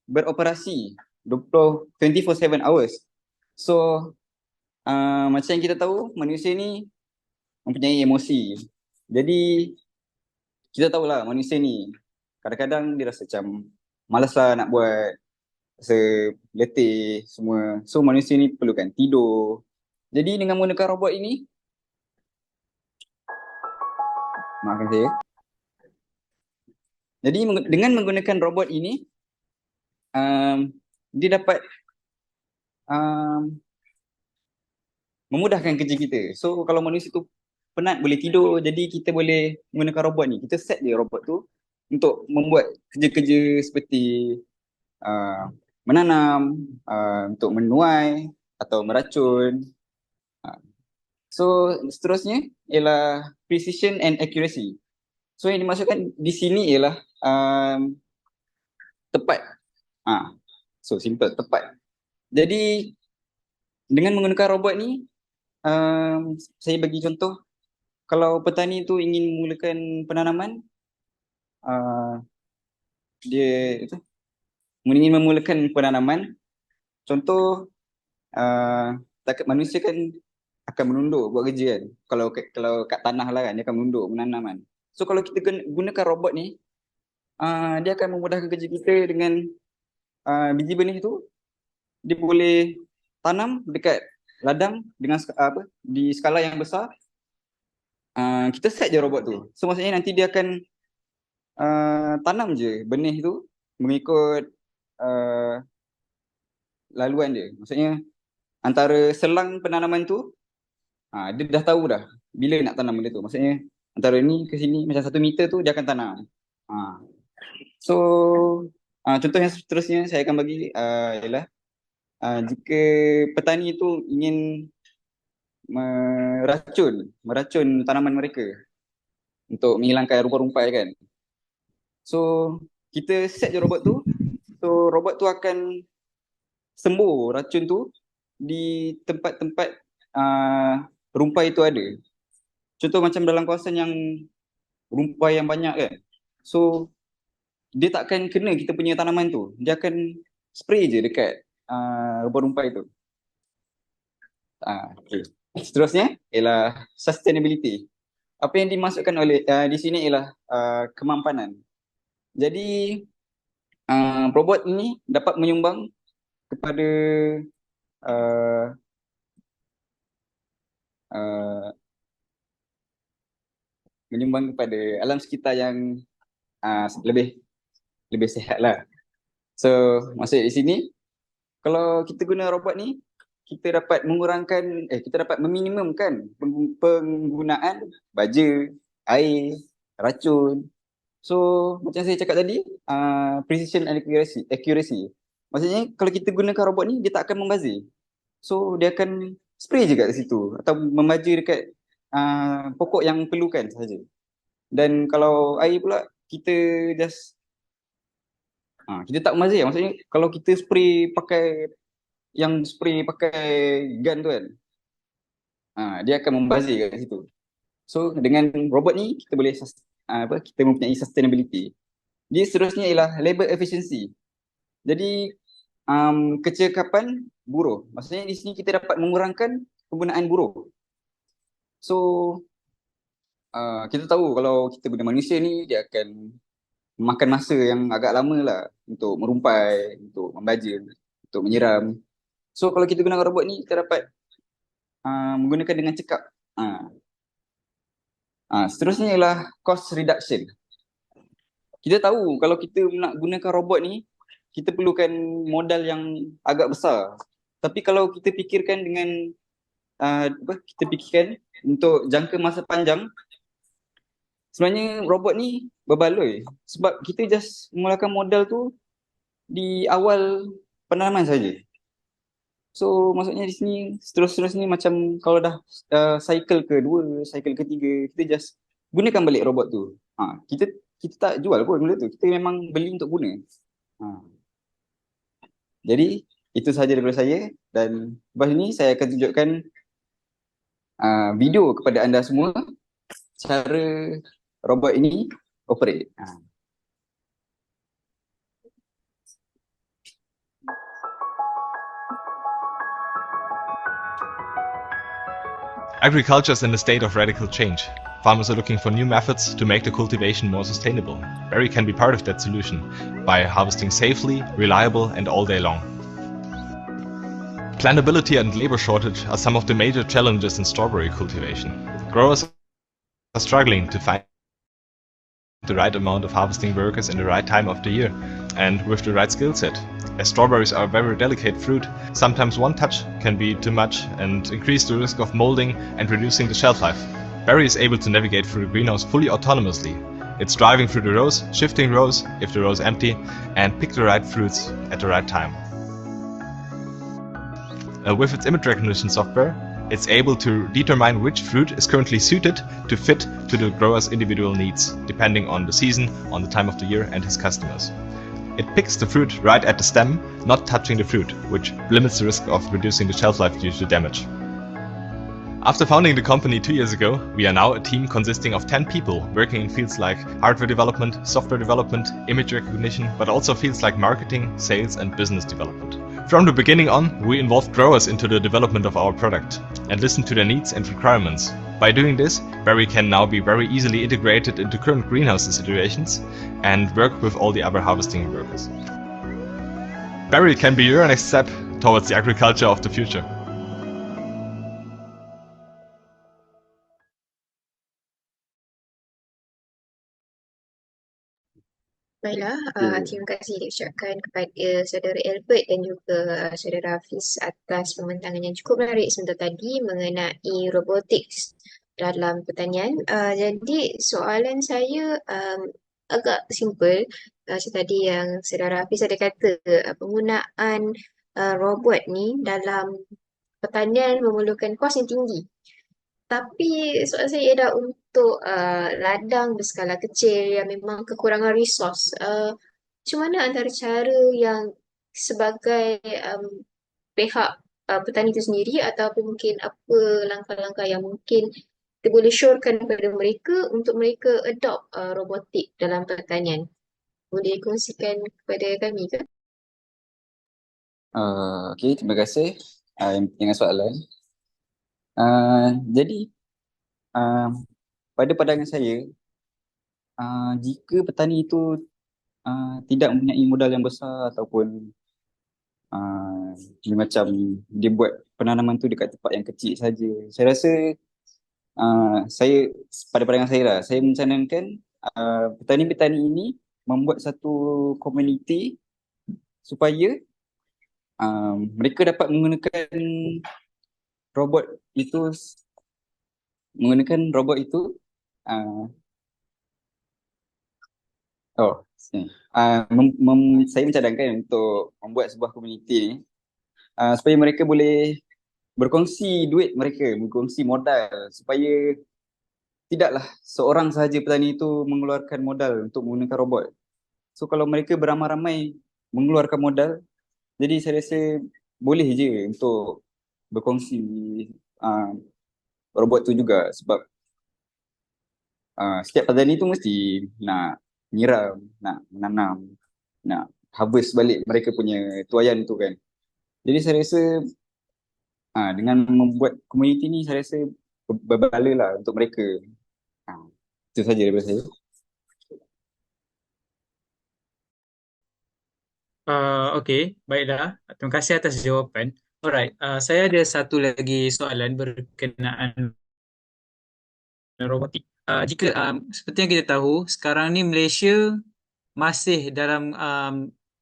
beroperasi 24/7 hours. So macam yang kita tahu, manusia ni mempunyai emosi. Jadi kita tahulah manusia ni kadang-kadang dia rasa macam malas lah nak buat, rasa letih semua. So manusia ni perlukan tidur. Jadi dengan menggunakan robot ini, maafkan saya. Jadi dengan menggunakan robot ini, dia dapat memudahkan kerja kita. So kalau manusia tu penat boleh tidur, jadi kita boleh menggunakan robot ni. Kita set je robot tu untuk membuat kerja-kerja seperti menanam, untuk menuai atau meracun. So seterusnya ialah precision and accuracy. So yang dimasukkan di sini ialah tepat. So simple, tepat. Jadi dengan menggunakan robot ni, saya bagi contoh, kalau petani tu ingin memulakan penanaman, dia ingin memulakan penanaman, contoh takat manusia kan akan menunduk buat kerja kan. Kalau kat tanah lah kan, dia akan menunduk menanam kan. So kalau kita gunakan robot ni, dia akan memudahkan kerja kita dengan biji benih tu dia boleh tanam dekat ladang dengan di skala yang besar. Kita set je robot tu. So maksudnya nanti dia akan tanam je benih tu mengikut laluan dia. Maksudnya antara selang penanaman tu dia dah tahu dah bila nak tanam benda tu. Maksudnya antara ni ke sini macam 1 meter tu dia akan tanam. So contoh yang seterusnya saya akan bagi ialah jika petani itu ingin meracun tanaman mereka untuk menghilangkan rupa-rumpai kan. So kita set je robot tu. So robot tu akan sembuh racun tu di tempat-tempat rumpai itu ada. Contoh macam dalam kawasan yang rumpai yang banyak kan. So dia takkan kena kita punya tanaman tu. Dia akan spray je dekat rumpai tu. Okay. Seterusnya ialah sustainability. Apa yang dimasukkan oleh di sini ialah kemampanan. Jadi robot ini dapat menyumbang kepada alam sekitar yang lebih sihat lah. So maksud di sini, kalau kita guna robot ni, kita dapat meminimumkan penggunaan baja, air, racun. So macam saya cakap tadi, precision and accuracy. Maksudnya kalau kita gunakan robot ni, dia tak akan membazir. So dia akan spray je kat situ atau membazir dekat pokok yang perlukan sahaja. Dan kalau air pula, kita just kita tak membazir. Maksudnya kalau kita spray pakai gun tu kan, dia akan membazir kat situ. So dengan robot ni kita boleh kita mempunyai sustainability. Jadi seterusnya ialah labor efficiency. Jadi kecekapan buruh. Maksudnya di sini kita dapat mengurangkan penggunaan buruh. So kita tahu kalau kita guna manusia ni, dia akan memakan masa yang agak lama lah untuk merumpai, untuk membajir, untuk menyiram. So kalau kita guna robot ni, kita dapat menggunakan dengan cekap. Seterusnya ialah cost reduction. kita tahu kalau kita nak gunakan robot ni, kita perlukan modal yang agak besar. Tapi kalau kita fikirkan dengan kita fikirkan untuk jangka masa panjang, sebenarnya robot ni berbaloi sebab kita just menggunakan modal tu di awal penanaman saja. So maksudnya di sini seterusnya macam kalau dah cycle kedua, cycle ketiga, kita just gunakan balik robot tu. Kita tak jual pun benda tu. Kita memang beli untuk guna. Jadi itu sahaja daripada saya, dan lepas ini saya akan tunjukkan video kepada anda semua cara robot ini operate. Agriculture is in a state of radical change. Farmers are looking for new methods to make the cultivation more sustainable. Berry can be part of that solution by harvesting safely, reliable, and all day long. Plantability and labor shortage are some of the major challenges in strawberry cultivation. Growers are struggling to find the right amount of harvesting workers in the right time of the year and with the right skill set. As strawberries are a very delicate fruit, sometimes one touch can be too much and increase the risk of molding and reducing the shelf life. Berry is able to navigate through the greenhouse fully autonomously. It's driving through the rows, shifting rows if the row is empty, and pick the right fruits at the right time. With its image recognition software, it's able to determine which fruit is currently suited to fit to the grower's individual needs, depending on the season, on the time of the year, and his customers. It picks the fruit right at the stem, not touching the fruit, which limits the risk of reducing the shelf life due to damage. After founding the company 2 years ago, we are now a team consisting of 10 people working in fields like hardware development, software development, image recognition, but also fields like marketing, sales, and business development. From the beginning on, we involved growers into the development of our product and listened to their needs and requirements. By doing this, Berry can now be very easily integrated into current greenhouse situations and work with all the other harvesting workers. Berry can be your next step towards the agriculture of the future. Baiklah, terima kasih diucapkan kepada saudara Albert dan juga saudara Hafiz atas pembincangan yang cukup menarik sebentar tadi mengenai robotics dalam pertanian. Jadi soalan saya agak simple. Macam tadi yang saudara Hafiz ada kata penggunaan robot ni dalam pertanian memerlukan kos yang tinggi. Tapi soalan saya ialah untuk ladang berskala kecil yang memang kekurangan resource. Macam mana antara cara yang sebagai pihak petani itu sendiri ataupun mungkin apa langkah-langkah yang mungkin kita boleh syorkan kepada mereka untuk mereka adopt robotik dalam pertanian? Boleh kongsikan kepada kami ke? Okay, terima kasih dengan soalan. Jadi pada pandangan saya, jika petani itu tidak mempunyai modal yang besar ataupun dia macam dia buat penanaman tu dekat tempat yang kecil saja, saya rasa pada pandangan saya lah, saya mencanangkan petani-petani ini membuat satu komuniti supaya mereka dapat menggunakan robot itu saya mencadangkan untuk membuat sebuah komuniti ni supaya mereka boleh berkongsi duit mereka, berkongsi modal supaya tidaklah seorang sahaja petani itu mengeluarkan modal untuk menggunakan robot. So kalau mereka beramai-ramai mengeluarkan modal, jadi saya rasa boleh je untuk berkongsi robot tu juga, sebab setiap petani tu mesti nak nyiram, nak menanam, nak harvest balik mereka punya tuaian tu kan. Jadi saya rasa dengan membuat komuniti ni saya rasa berbala lah untuk mereka. Itu saja daripada saya. Okay, baiklah. Terima kasih atas jawapan. Alright, saya ada satu lagi soalan berkenaan robotik. Jika seperti yang kita tahu, sekarang ni Malaysia masih dalam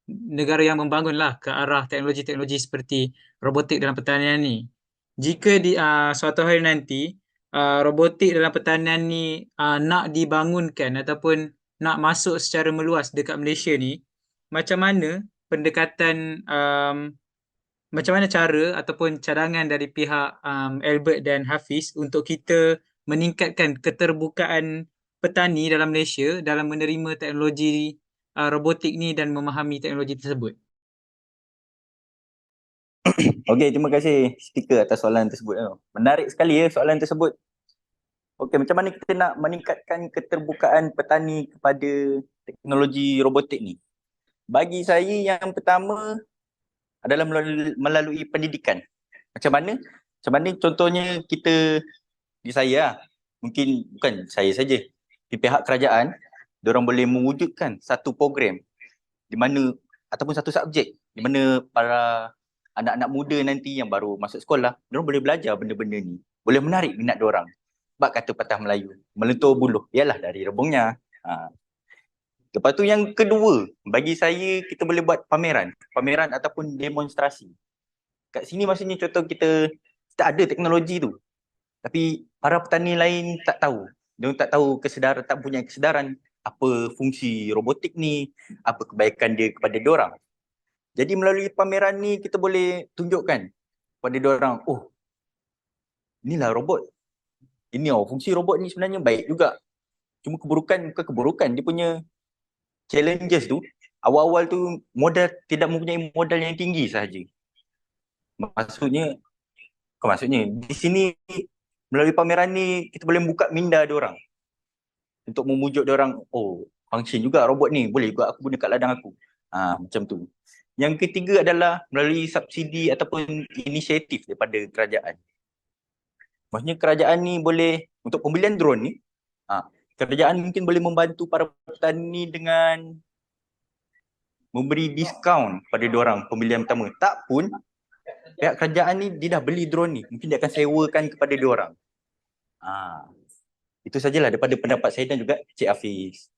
negara yang membangun lah ke arah teknologi-teknologi seperti robotik dalam pertanian ni. Jika di suatu hari nanti robotik dalam pertanian ni nak dibangunkan ataupun nak masuk secara meluas dekat Malaysia ni, macam mana pendekatan macam mana cara ataupun cadangan dari pihak Albert dan Hafiz untuk kita meningkatkan keterbukaan petani dalam Malaysia dalam menerima teknologi robotik ni dan memahami teknologi tersebut? Okey, terima kasih speaker atas soalan tersebut. Menarik sekali ya soalan tersebut. Okey, macam mana kita nak meningkatkan keterbukaan petani kepada teknologi robotik ni? Bagi saya yang pertama adalah melalui pendidikan. Macam mana? Macam mana contohnya kita di saya, mungkin bukan saya saja, di pihak kerajaan, diorang boleh mewujudkan satu program di mana ataupun satu subjek di mana para anak-anak muda nanti yang baru masuk sekolah, diorang boleh belajar benda-benda ni. Boleh menarik minat diorang. Bak kata patah Melayu, melentur buluh, ialah dari rebungnya. Lepas tu yang kedua, bagi saya kita boleh buat pameran ataupun demonstrasi. Kat sini maksudnya contoh kita ada teknologi tu, tapi para petani lain tak tahu. Dia tak tahu kesedaran, tak punya kesedaran apa fungsi robotik ni, apa kebaikan dia kepada diorang. Jadi melalui pameran ni kita boleh tunjukkan kepada diorang, oh inilah robot. Ini fungsi robot ni sebenarnya baik juga. Cuma bukan keburukan, dia punya challenges tu, awal-awal tu tidak mempunyai modal yang tinggi sahaja. Maksudnya di sini melalui pameran ni kita boleh buka minda diorang untuk memujuk diorang, oh function juga robot ni, boleh juga aku guna kat ladang aku. Macam tu. Yang ketiga adalah melalui subsidi ataupun inisiatif daripada kerajaan. Maksudnya kerajaan ni boleh, untuk pembelian drone ni, kerajaan mungkin boleh membantu para petani dengan memberi diskaun pada diorang pembelian pertama. Tak pun, pihak kerajaan ni dia dah beli drone ni, mungkin dia akan sewakan kepada diorang. Itu sajalah daripada pendapat saya dan juga Cik Hafiz.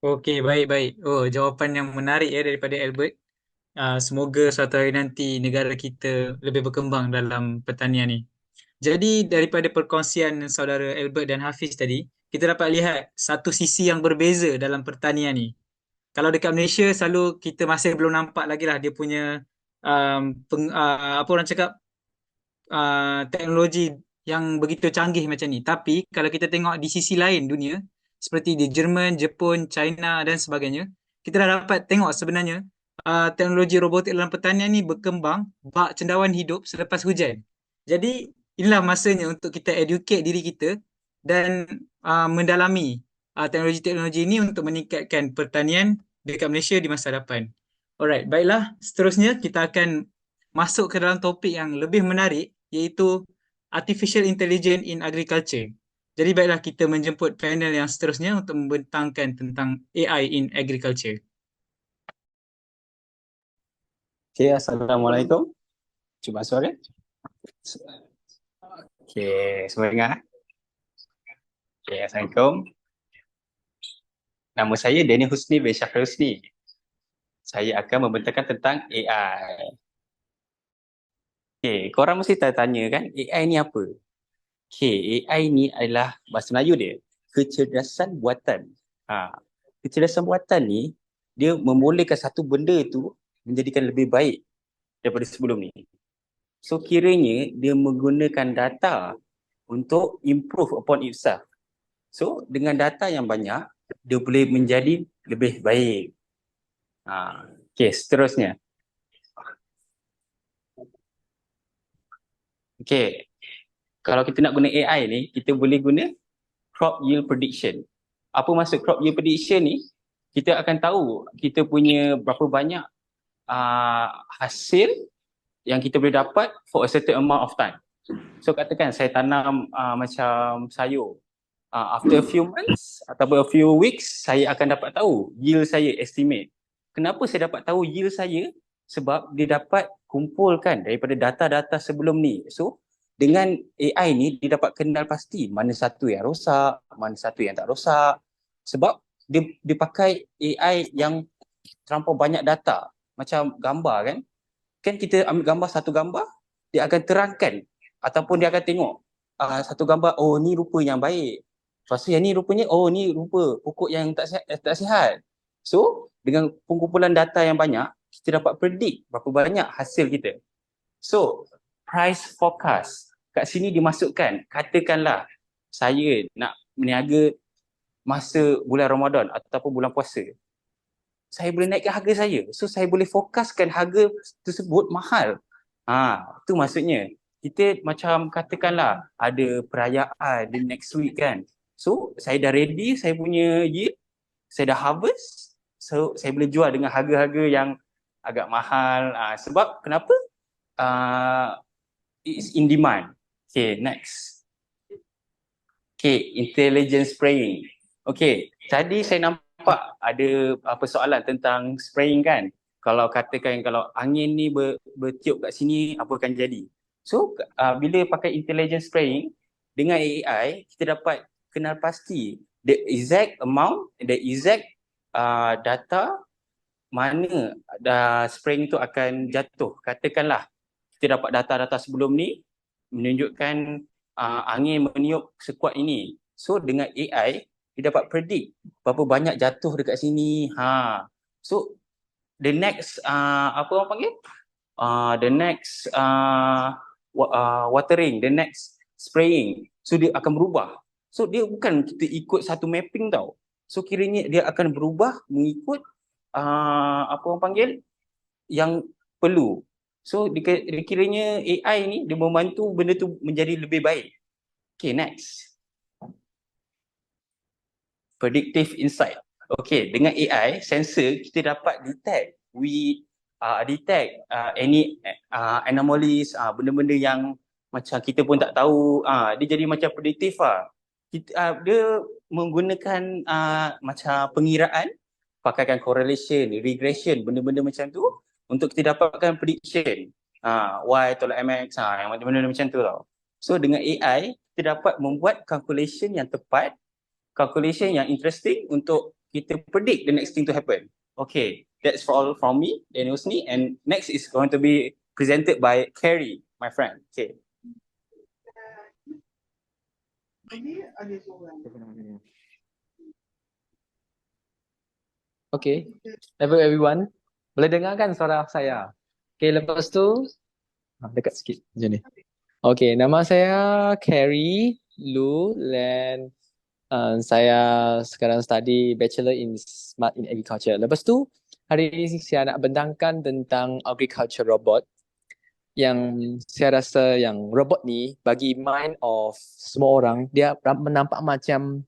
Okey, baik. Oh, jawapan yang menarik ya daripada Albert. Semoga suatu hari nanti negara kita lebih berkembang dalam pertanian ni. Jadi daripada perkongsian saudara Albert dan Hafiz tadi, kita dapat lihat satu sisi yang berbeza dalam pertanian ni. Kalau dekat Malaysia selalu kita masih belum nampak lagi lah dia punya apa orang cakap teknologi yang begitu canggih macam ni. Tapi kalau kita tengok di sisi lain dunia, seperti di Jerman, Jepun, China dan sebagainya, kita dah dapat tengok sebenarnya teknologi robotik dalam pertanian ni berkembang bak cendawan hidup selepas hujan. Jadi inilah masanya untuk kita educate diri kita dan mendalami teknologi-teknologi ini untuk meningkatkan pertanian dekat Malaysia di masa depan. Alright, baiklah. Seterusnya kita akan masuk ke dalam topik yang lebih menarik, iaitu Artificial Intelligence in Agriculture. Jadi baiklah kita menjemput panel yang seterusnya untuk membentangkan tentang AI in Agriculture. Okay, Assalamualaikum. Cuba suara. Okay, semua dengar? Okay, Assalamualaikum. Nama saya Daniel Husni bin Syafri Husni. Saya akan membentangkan tentang AI. Okay, korang mesti tanya kan, AI ni apa? Okay, AI ni adalah bahasa Melayu dia, kecerdasan buatan. Kecerdasan buatan ni, dia membolehkan satu benda tu menjadikan lebih baik daripada sebelum ni. So kiranya dia menggunakan data untuk improve upon itself. So dengan data yang banyak, dia boleh menjadi lebih baik. Okay, seterusnya. Okay, kalau kita nak guna AI ni, kita boleh guna crop yield prediction. Apa maksud crop yield prediction ni? Kita akan tahu kita punya berapa banyak hasil yang kita boleh dapat for a certain amount of time. So katakan saya tanam macam sayur. After a few months ataupun a few weeks, saya akan dapat tahu yield saya estimate. Kenapa saya dapat tahu yield saya? Sebab dia dapat kumpulkan daripada data-data sebelum ni. So dengan AI ni dia dapat kenal pasti mana satu yang rosak, mana satu yang tak rosak. Sebab dia pakai AI yang terlampau banyak data. Macam gambar kan. Kan kita ambil gambar, satu gambar, dia akan terangkan ataupun dia akan tengok satu gambar, oh ni rupa yang baik. Lepas tu yang ni rupanya, oh ni rupa pokok yang tak sihat. So, dengan pengumpulan data yang banyak, kita dapat predict berapa banyak hasil kita. So, price forecast. Kat sini dimasukkan, katakanlah saya nak meniaga masa bulan Ramadan ataupun bulan puasa. Saya boleh naikkan harga saya. So, saya boleh fokuskan harga tersebut mahal. Itu maksudnya. Kita macam katakanlah ada perayaan di next week kan. So, saya dah ready, saya punya yield, saya dah harvest. So, saya boleh jual dengan harga-harga yang agak mahal. Sebab kenapa? It's in demand. Okay, next. Okay, intelligent spraying. Okay, tadi saya nampak ada persoalan tentang spraying kan. Kalau katakan kalau angin ni bertiup kat sini, apa akan jadi? So, bila pakai intelligent spraying dengan AI, kita dapat kenal pasti the exact amount, the exact data mana spraying tu akan jatuh. Katakanlah kita dapat data-data sebelum ni menunjukkan angin meniup sekuat ini. So, dengan AI, dia dapat predict berapa banyak jatuh dekat sini. So the next apa orang panggil? The next watering, the next spraying. So dia akan berubah. So dia bukan kita ikut satu mapping tau. So kiranya dia akan berubah mengikut apa orang panggil yang perlu. So kiranya AI ni dia membantu benda tu menjadi lebih baik. Okay, next. Predictive insight. Okay, dengan AI, sensor kita dapat detect. We detect any anomalies, benda-benda yang macam kita pun tak tahu. Dia jadi macam prediktif lah. Dia menggunakan macam pengiraan, pakaikan correlation, regression, benda-benda macam tu untuk kita dapatkan prediction. Y tolak MX, yang benda-benda macam tu tau. So dengan AI, kita dapat membuat calculation yang tepat, calculation yang interesting untuk kita predict the next thing to happen. Okay, that's all from me, Daniel Husni, and next is going to be presented by Carrie, my friend. Okay. Okay, hello everyone. Boleh dengar kan suara saya? Okay, lepas tu dekat sikit macam ni. Okay, nama saya Carrie Lu dan saya sekarang study Bachelor in Smart in Agriculture. Lepas tu, hari ini saya nak bentangkan tentang agriculture robot yang saya rasa yang robot ni bagi mind of semua orang, dia menampak macam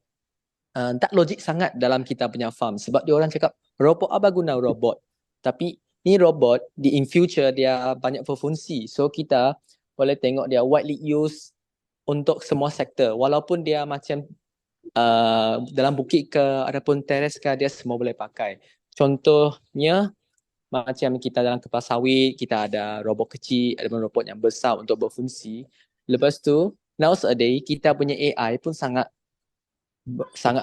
tak logik sangat dalam kita punya farm. Sebab dia orang cakap, robot apa guna robot? Tapi ni robot, in future dia banyak berfungsi. So kita boleh tengok dia widely used untuk semua sektor. Walaupun dia macam dalam bukit ke ataupun teres ke, dia semua boleh pakai. Contohnya macam kita dalam kepas sawit, kita ada robot kecil, ada robot yang besar untuk berfungsi. Lepas tu nowadays kita punya AI pun sangat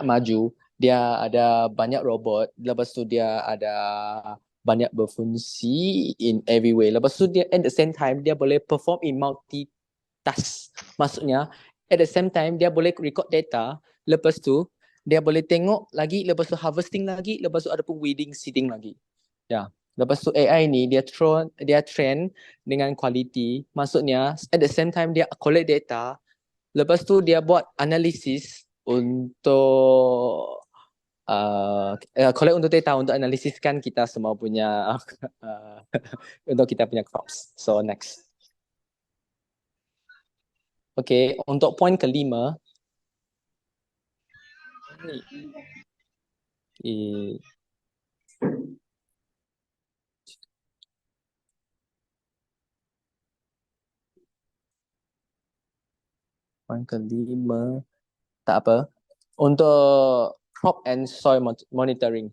maju. Dia ada banyak robot, lepas tu dia ada banyak berfungsi in every way. Lepas tu dia at the same time dia boleh perform in multitask. Maksudnya at the same time dia boleh record data, lepas tu dia boleh tengok lagi, lepas tu harvesting lagi, lepas tu ada pun weeding, seeding lagi. Ya. Lepas tu AI ni dia train dengan quality. Maksudnya at the same time dia collect data, lepas tu dia buat analisis untuk collect untuk data untuk analisiskan kita semua punya untuk kita punya crops. So next. Okay, untuk poin kelima. Poin kelima, tak apa. Untuk crop and soil monitoring.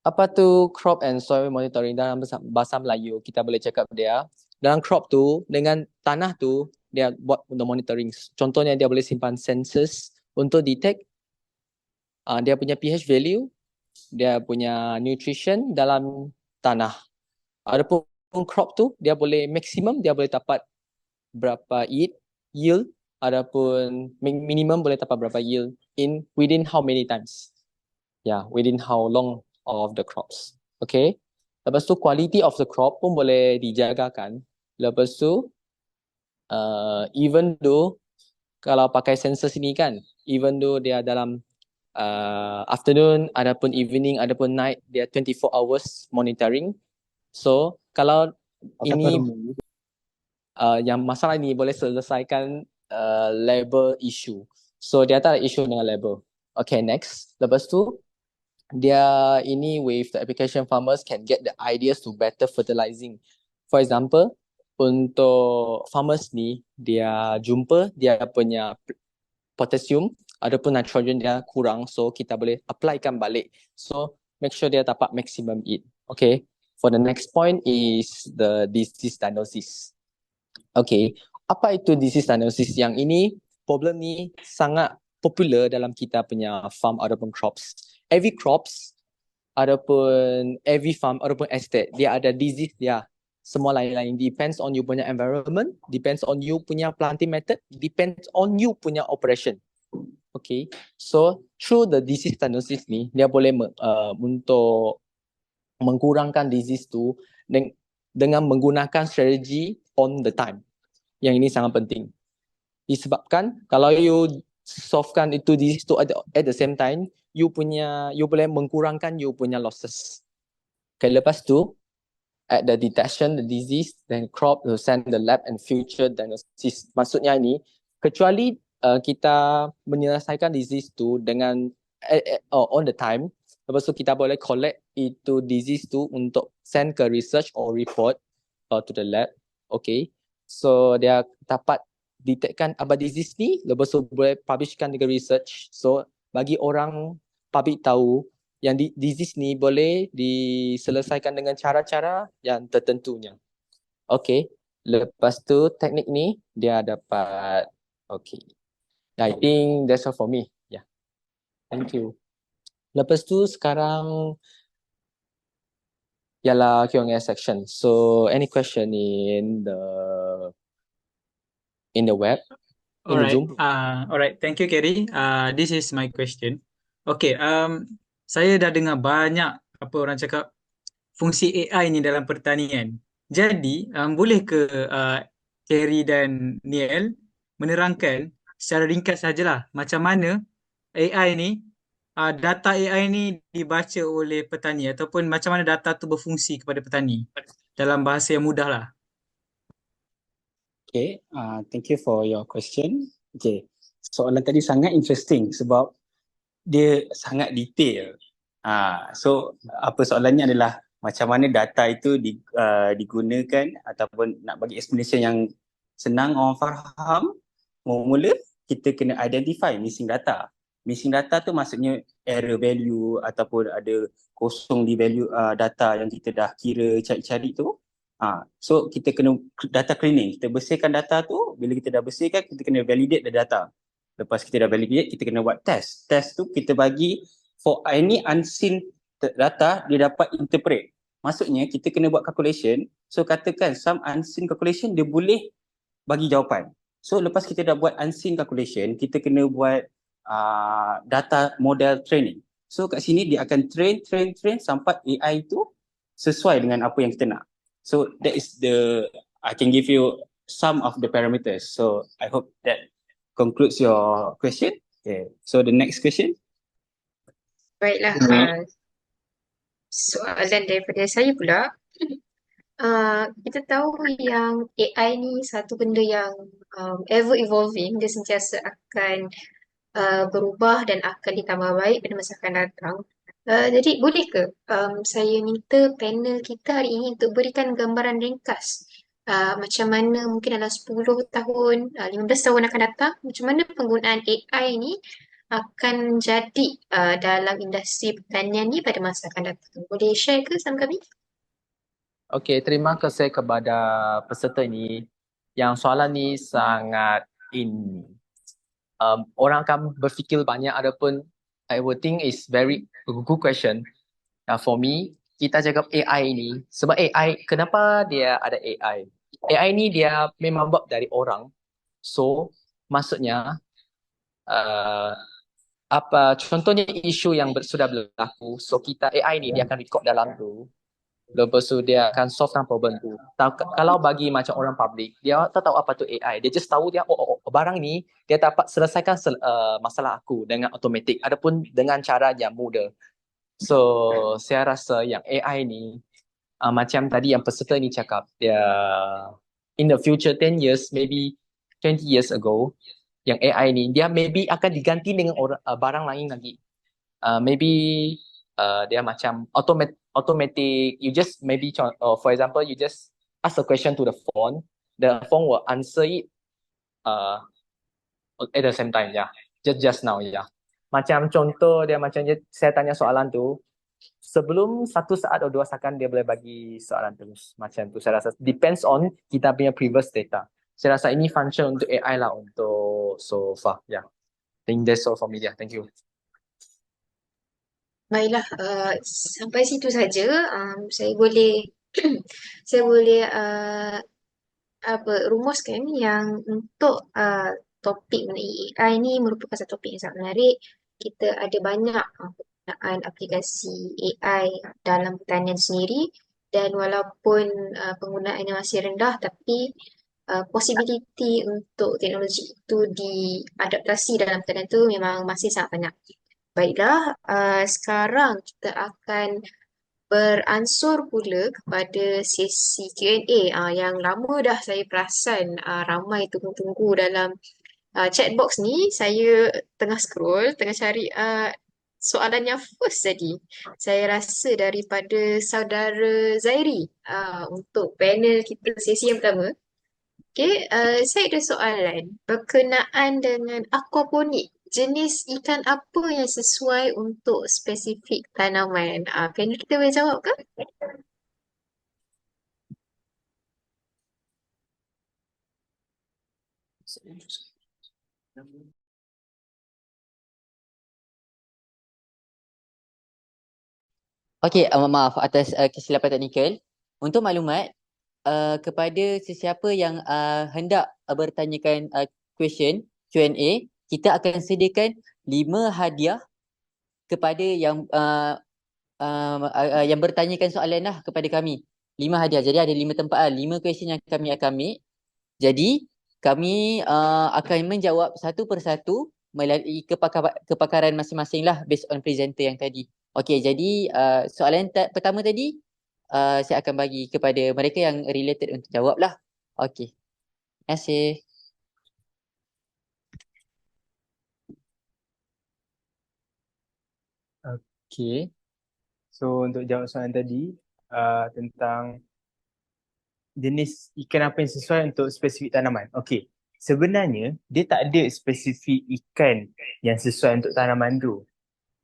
Apa tu crop and soil monitoring? Dalam bahasa Melayu, kita boleh cakap dia, dalam crop tu, dengan tanah tu, dia buat untuk monitoring. Contohnya dia boleh simpan sensors untuk detect dia punya pH value, dia punya nutrition dalam tanah. Adapun crop tu dia boleh maksimum dia boleh dapat berapa yield, adapun minimum boleh dapat berapa yield within how many times. Within how long of the crops. Okay. Lepas tu quality of the crop pun boleh dijagakan. Lepas tu even though kalau pakai sensor sini kan, even though dia dalam afternoon, adapun evening, adapun night, dia 24 hours monitoring. So kalau ini yang masalah ini boleh selesaikan label issue. So dia tak ada issue dengan label. Okay, next. Lepas tu dia ini with the application farmers can get the ideas to better fertilizing. For example, untuk farmers ni dia jumpa dia punya potassium ataupun nitrogen dia kurang, so kita boleh applykan balik. So make sure dia dapat maximum yield. Okay. For the next point is the disease diagnosis. Okay, apa itu disease diagnosis? Yang ini problem ni sangat popular dalam kita punya farm ataupun crops. Every crops ataupun every farm ataupun estate dia ada disease dia. Semua lain-lain. Depends on you punya environment, depends on you punya planting method, depends on you punya operation. Okay, so through the disease diagnosis ni dia boleh untuk mengurangkan disease tu dengan menggunakan strategi on the time. Yang ini sangat penting. Disebabkan kalau you solvekan itu disease tu at the same time, you boleh mengurangkan you punya losses. Okay, lepas tu at the detection the disease, then crop will send the lab and future diagnosis. Maksudnya ini kecuali kita menyelesaikan disease tu dengan on the time, lepas tu kita boleh collect itu disease tu untuk send ke research or report to the lab. Okay, so dia dapat detectkan apa disease ni, lepas tu boleh publishkan dengan research. So bagi orang public tahu yang disease ni boleh diselesaikan dengan cara-cara yang tertentunya. Okay, lepas tu teknik ni dia dapat. Okay, I think that's all for me. Yeah, thank you. Lepas tu sekarang ialah Q&A section. So any question in the web? Alright. Alright. Thank you, Kerry. This is my question. Okay. Saya dah dengar banyak apa orang cakap fungsi AI ni dalam pertanian. Jadi boleh ke Kerry dan Niel menerangkan secara ringkas sajalah macam mana AI ni data AI ni dibaca oleh petani ataupun macam mana data tu berfungsi kepada petani dalam bahasa yang mudah lah. Okay, thank you for your question. Okay, soalan tadi sangat interesting sebab dia sangat detail. So apa soalannya adalah macam mana data itu digunakan ataupun nak bagi explanation yang senang orang faham. Mula-mula kita kena identify missing data. Missing data tu maksudnya error value ataupun ada kosong di value data yang kita dah kira cari-cari tu. So kita kena data cleaning, kita bersihkan data tu. Bila kita dah bersihkan, kita kena validate the data. Lepas kita dah validate, kita kena buat test. Test tu kita bagi for any unseen data, dia dapat interpret. Maksudnya kita kena buat calculation. So katakan some unseen calculation dia boleh bagi jawapan. So lepas kita dah buat unseen calculation, kita kena buat data model training. So kat sini dia akan train sampai AI tu sesuai dengan apa yang kita nak. So that is I can give you some of the parameters. So I hope that concludes your question. Okay. So the next question. Baiklah, soalan daripada saya pula. Kita tahu yang AI ni satu benda yang ever evolving, dia sentiasa akan berubah dan akan ditambah baik pada masa akan datang. Jadi boleh ke saya minta panel kita hari ini untuk berikan gambaran ringkas macam mana mungkin dalam 10 tahun, 15 tahun akan datang, macam mana penggunaan AI ni akan jadi dalam industri pertanian ni pada masa akan datang. Boleh share ke sama kami? Okay, terima kasih kepada peserta ini. Yang soalan ni sangat orang akan berfikir banyak, adapun I would think is very good question. For me, kita cakap AI ni, sebab AI, kenapa dia ada AI? AI ni dia memang buat dari orang. So, maksudnya, contohnya isu yang sudah berlaku, so kita AI ni dia akan record dalam tu. Lepas tu dia akan solvekan problem tu. Kalau bagi macam orang public, dia tak tahu apa tu AI. Dia just tahu dia, barang ni dia dapat selesaikan masalah aku dengan automatic. Adapun dengan cara yang mudah. So, saya rasa yang AI ni, macam tadi yang peserta ni cakap, dia in the future 10 years, maybe 20 years ago, yang AI ni, dia maybe akan diganti dengan barang lain lagi. Maybe dia macam automatic, you just maybe, for example, you just ask a question to the phone will answer it at the same time, yeah. Just now, yeah. Macam contoh dia macam saya tanya soalan tu, sebelum 1 saat atau 2 saat dia boleh bagi soalan tu. Macam tu saya rasa depends on kita punya previous data. Saya rasa ini function untuk AI lah untuk so far, yeah. I think that's all for me, yeah. Thank you. Baiklah, sampai situ saja. Saya boleh saya boleh rumuskan yang untuk topik mengenai AI ni merupakan satu topik yang sangat menarik. Kita ada banyak penggunaan aplikasi AI dalam pertanian sendiri, dan walaupun penggunaannya masih rendah, tapi possibility untuk teknologi itu diadaptasi dalam pertanian itu memang masih sangat banyak. Baiklah, sekarang kita akan beransur pula kepada sesi Q&A yang lama dah saya perasan ramai tunggu-tunggu dalam chat box ni. Saya tengah scroll, tengah cari soalan yang first tadi. Saya rasa daripada saudara Zairi untuk panel kita sesi yang pertama. Okay, saya ada soalan berkenaan dengan aquaponik. Jenis ikan apa yang sesuai untuk spesifik tanaman? Panel kita boleh jawab ke? Okey, maaf atas kesilapan teknikal. Untuk maklumat, kepada sesiapa yang hendak bertanyakan question Q&A, kita akan sediakan 5 hadiah kepada yang bertanyakan soalan lah kepada kami. 5 hadiah. Jadi ada 5 tempat, 5 question yang kami akan ambil. Jadi kami akan menjawab satu persatu melalui kepakaran masing-masing lah based on presenter yang tadi. Okey, jadi soalan pertama tadi saya akan bagi kepada mereka yang related untuk jawab lah. Okey. Terima kasih. Okay. So untuk jawab soalan tadi tentang jenis ikan apa yang sesuai untuk spesifik tanaman. Okay. Sebenarnya dia tak ada spesifik ikan yang sesuai untuk tanaman tu.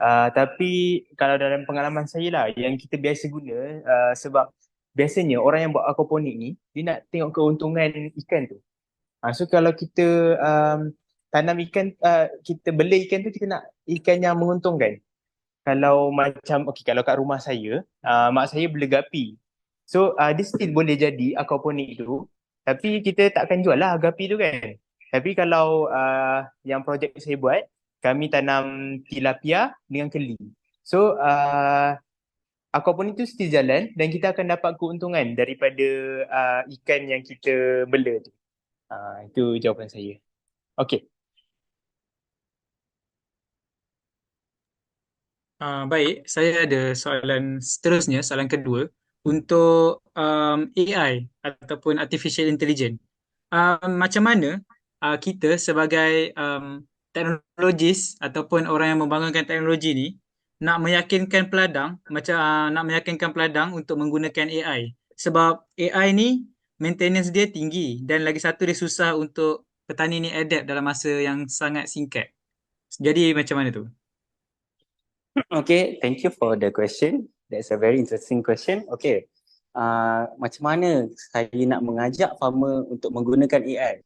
Tapi kalau dalam pengalaman saya lah, yang kita biasa guna sebab biasanya orang yang buat aquaponik ni, dia nak tengok keuntungan ikan tu. So kalau kita tanam ikan, kita bela ikan tu, kita nak ikan yang menguntungkan. Kalau macam, okay, kalau kat rumah saya, mak saya bela gapi. So dia still boleh jadi aquaponik tu, tapi kita takkan jual lah gapi tu kan. Tapi kalau yang projek saya buat, kami tanam tilapia dengan keli. So aquaponik tu still jalan dan kita akan dapat keuntungan daripada ikan yang kita bela tu. Itu jawapan saya. Okay. Baik, saya ada soalan seterusnya, soalan kedua untuk AI ataupun Artificial Intelligence. Macam mana kita sebagai teknologis ataupun orang yang membangunkan teknologi ni nak meyakinkan peladang untuk menggunakan AI, sebab AI ni maintenance dia tinggi dan lagi satu dia susah untuk petani ni adapt dalam masa yang sangat singkat. Jadi macam mana tu? Okay, thank you for the question. That's a very interesting question. Okay, macam mana saya nak mengajak farmer untuk menggunakan AI?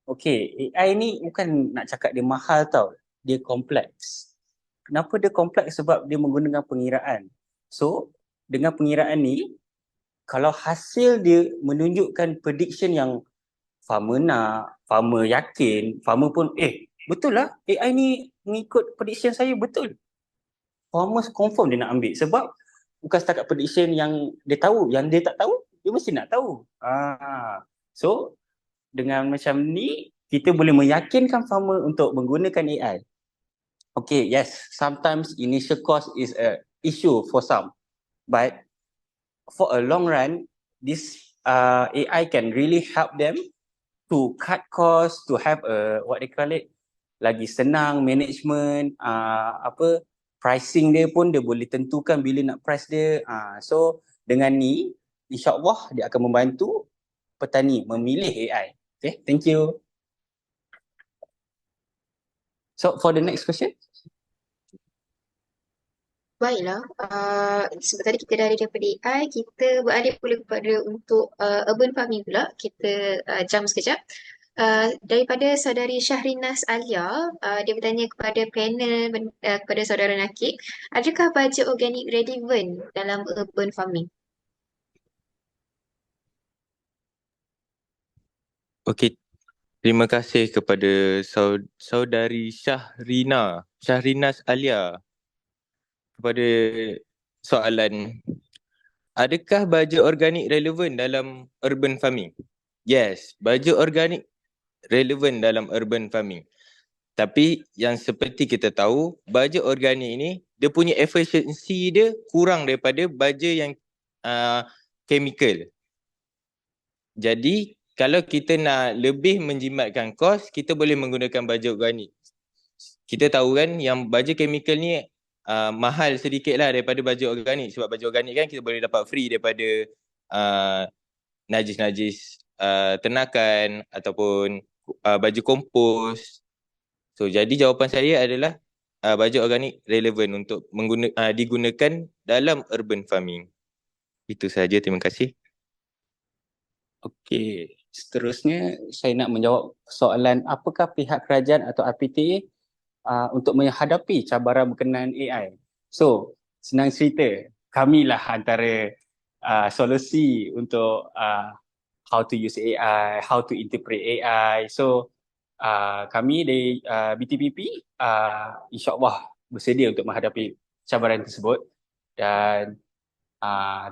Okay, AI ni bukan nak cakap dia mahal tau. Dia kompleks. Kenapa dia kompleks? Sebab dia menggunakan pengiraan. So, dengan pengiraan ni, kalau hasil dia menunjukkan prediction yang farmer nak, farmer yakin, farmer pun betul lah AI ni mengikut prediction saya betul. Farmer confirm dia nak ambil sebab bukan setakat prediction yang dia tahu, yang dia tak tahu, dia mesti nak tahu. So dengan macam ni kita boleh meyakinkan farmer untuk menggunakan AI. Okay, yes, sometimes initial cost is a issue for some, but for a long run, this AI can really help them to cut costs, to have a what they call it, lagi senang management, pricing dia pun dia boleh tentukan bila nak price dia. So dengan ni insya-Allah dia akan membantu petani memilih AI. Okay, thank you. So for the next question. Baiklah, sebab tadi kita dah ada daripada AI, kita beralih pula kepada untuk urban farming pula. Kita jam sekejap. Daripada saudari Syahrinas Alia, dia bertanya kepada panel, kepada saudara Nakib, adakah baja organik relevant dalam urban farming? Okey, terima kasih kepada saudari Syahrinas Alia kepada soalan. Adakah baja organik relevan dalam urban farming? Yes, baja organik relevan dalam urban farming. Tapi yang seperti kita tahu, baja organik ni dia punya efisiensi dia kurang daripada baja yang chemical. Jadi kalau kita nak lebih menjimatkan kos, kita boleh menggunakan baja organik. Kita tahu kan yang baja chemical ni mahal sedikit lah daripada baja organik. Sebab baja organik kan kita boleh dapat free daripada najis-najis ternakan ataupun baju kompos. So jadi jawapan saya adalah baja organik relevan untuk digunakan dalam urban farming. Itu sahaja, terima kasih. Okey, seterusnya saya nak menjawab soalan apakah pihak kerajaan atau RPTA untuk menghadapi cabaran berkenaan AI. So, senang cerita, kamilah antara solusi untuk how to use AI, how to interpret AI. So, kami dari BTPP insya-Allah bersedia untuk menghadapi cabaran tersebut. Dan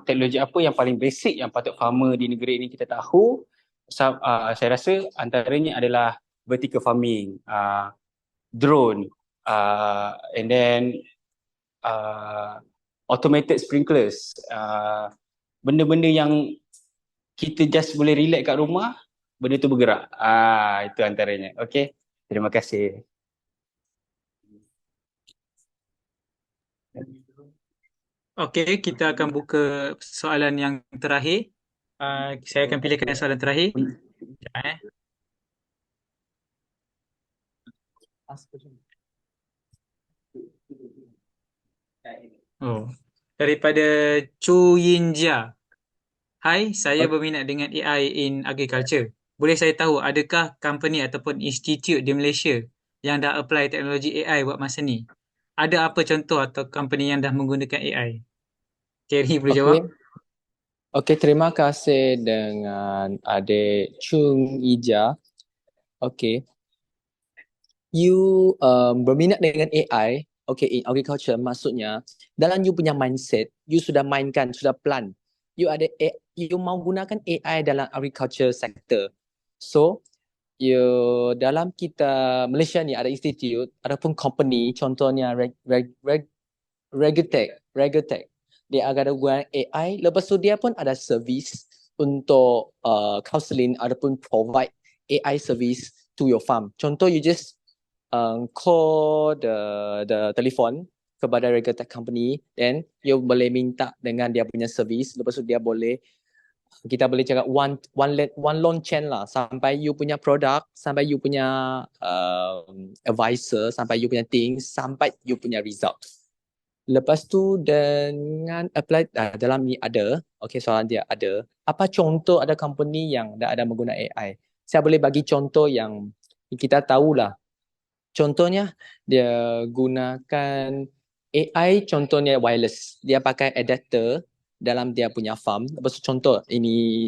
teknologi apa yang paling basic yang patut farmer di negeri ini kita tahu, saya rasa antaranya adalah vertical farming, drone, and then automated sprinklers, benda-benda yang kita just boleh relax kat rumah, benda tu bergerak. Itu antaranya. Okay, terima kasih. Okey, kita akan buka soalan yang terakhir. Saya akan pilihkan soalan terakhir. Sekejap, daripada Chu Yinjia. Hai, saya berminat dengan AI in agriculture. Boleh saya tahu adakah company ataupun institute di Malaysia yang dah apply teknologi AI buat masa ni? Ada apa contoh atau company yang dah menggunakan AI? Kerry boleh jawab? Okey, terima kasih dengan adik Chung Ija. Okey. You berminat dengan AI, okay, in agriculture maksudnya dalam you punya mindset, you sudah mainkan, sudah plan. You mau gunakan AI dalam agriculture sector. So, you dalam kita Malaysia ni ada institute, ada pun company, contohnya Regotech. Dia akan guna AI, lepas tu dia pun ada service untuk counseling ataupun provide AI service to your farm. Contoh, you just call the telephone kepada Regotech company, then you boleh minta dengan dia punya service, lepas tu dia boleh, kita boleh cakap one long chain lah, sampai you punya produk, sampai you punya advisor, sampai you punya things, sampai you punya result. Lepas tu dengan apply dalam ni ada, okay, soalan dia ada, apa contoh ada company yang dah ada menggunakan AI? Saya boleh bagi contoh yang kita tahulah. Contohnya dia gunakan AI, contohnya wireless. Dia pakai adapter dalam dia punya farm. Lepas tu contoh ini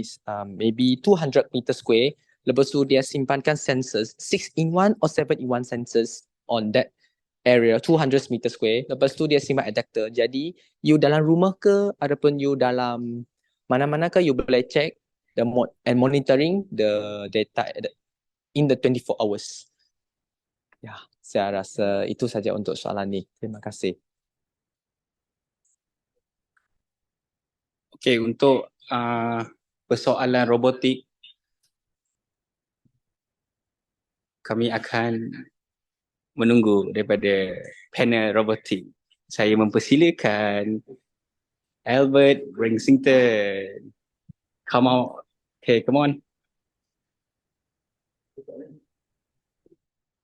maybe 200 meter square. Lepas tu dia simpankan sensors 6-in-1 or 7-in-1 sensors on that area 200 meter square. Lepas tu dia simpan adapter. Jadi you dalam rumah ke ataupun you dalam mana-mana ke, you boleh check and monitoring the data in the 24 hours. Ya, saya rasa itu saja untuk soalan ni. Terima kasih. Okey, untuk persoalan robotik, kami akan menunggu daripada panel robotik. Saya mempersilakan Albert Ringsington. Come on. Okay, come on.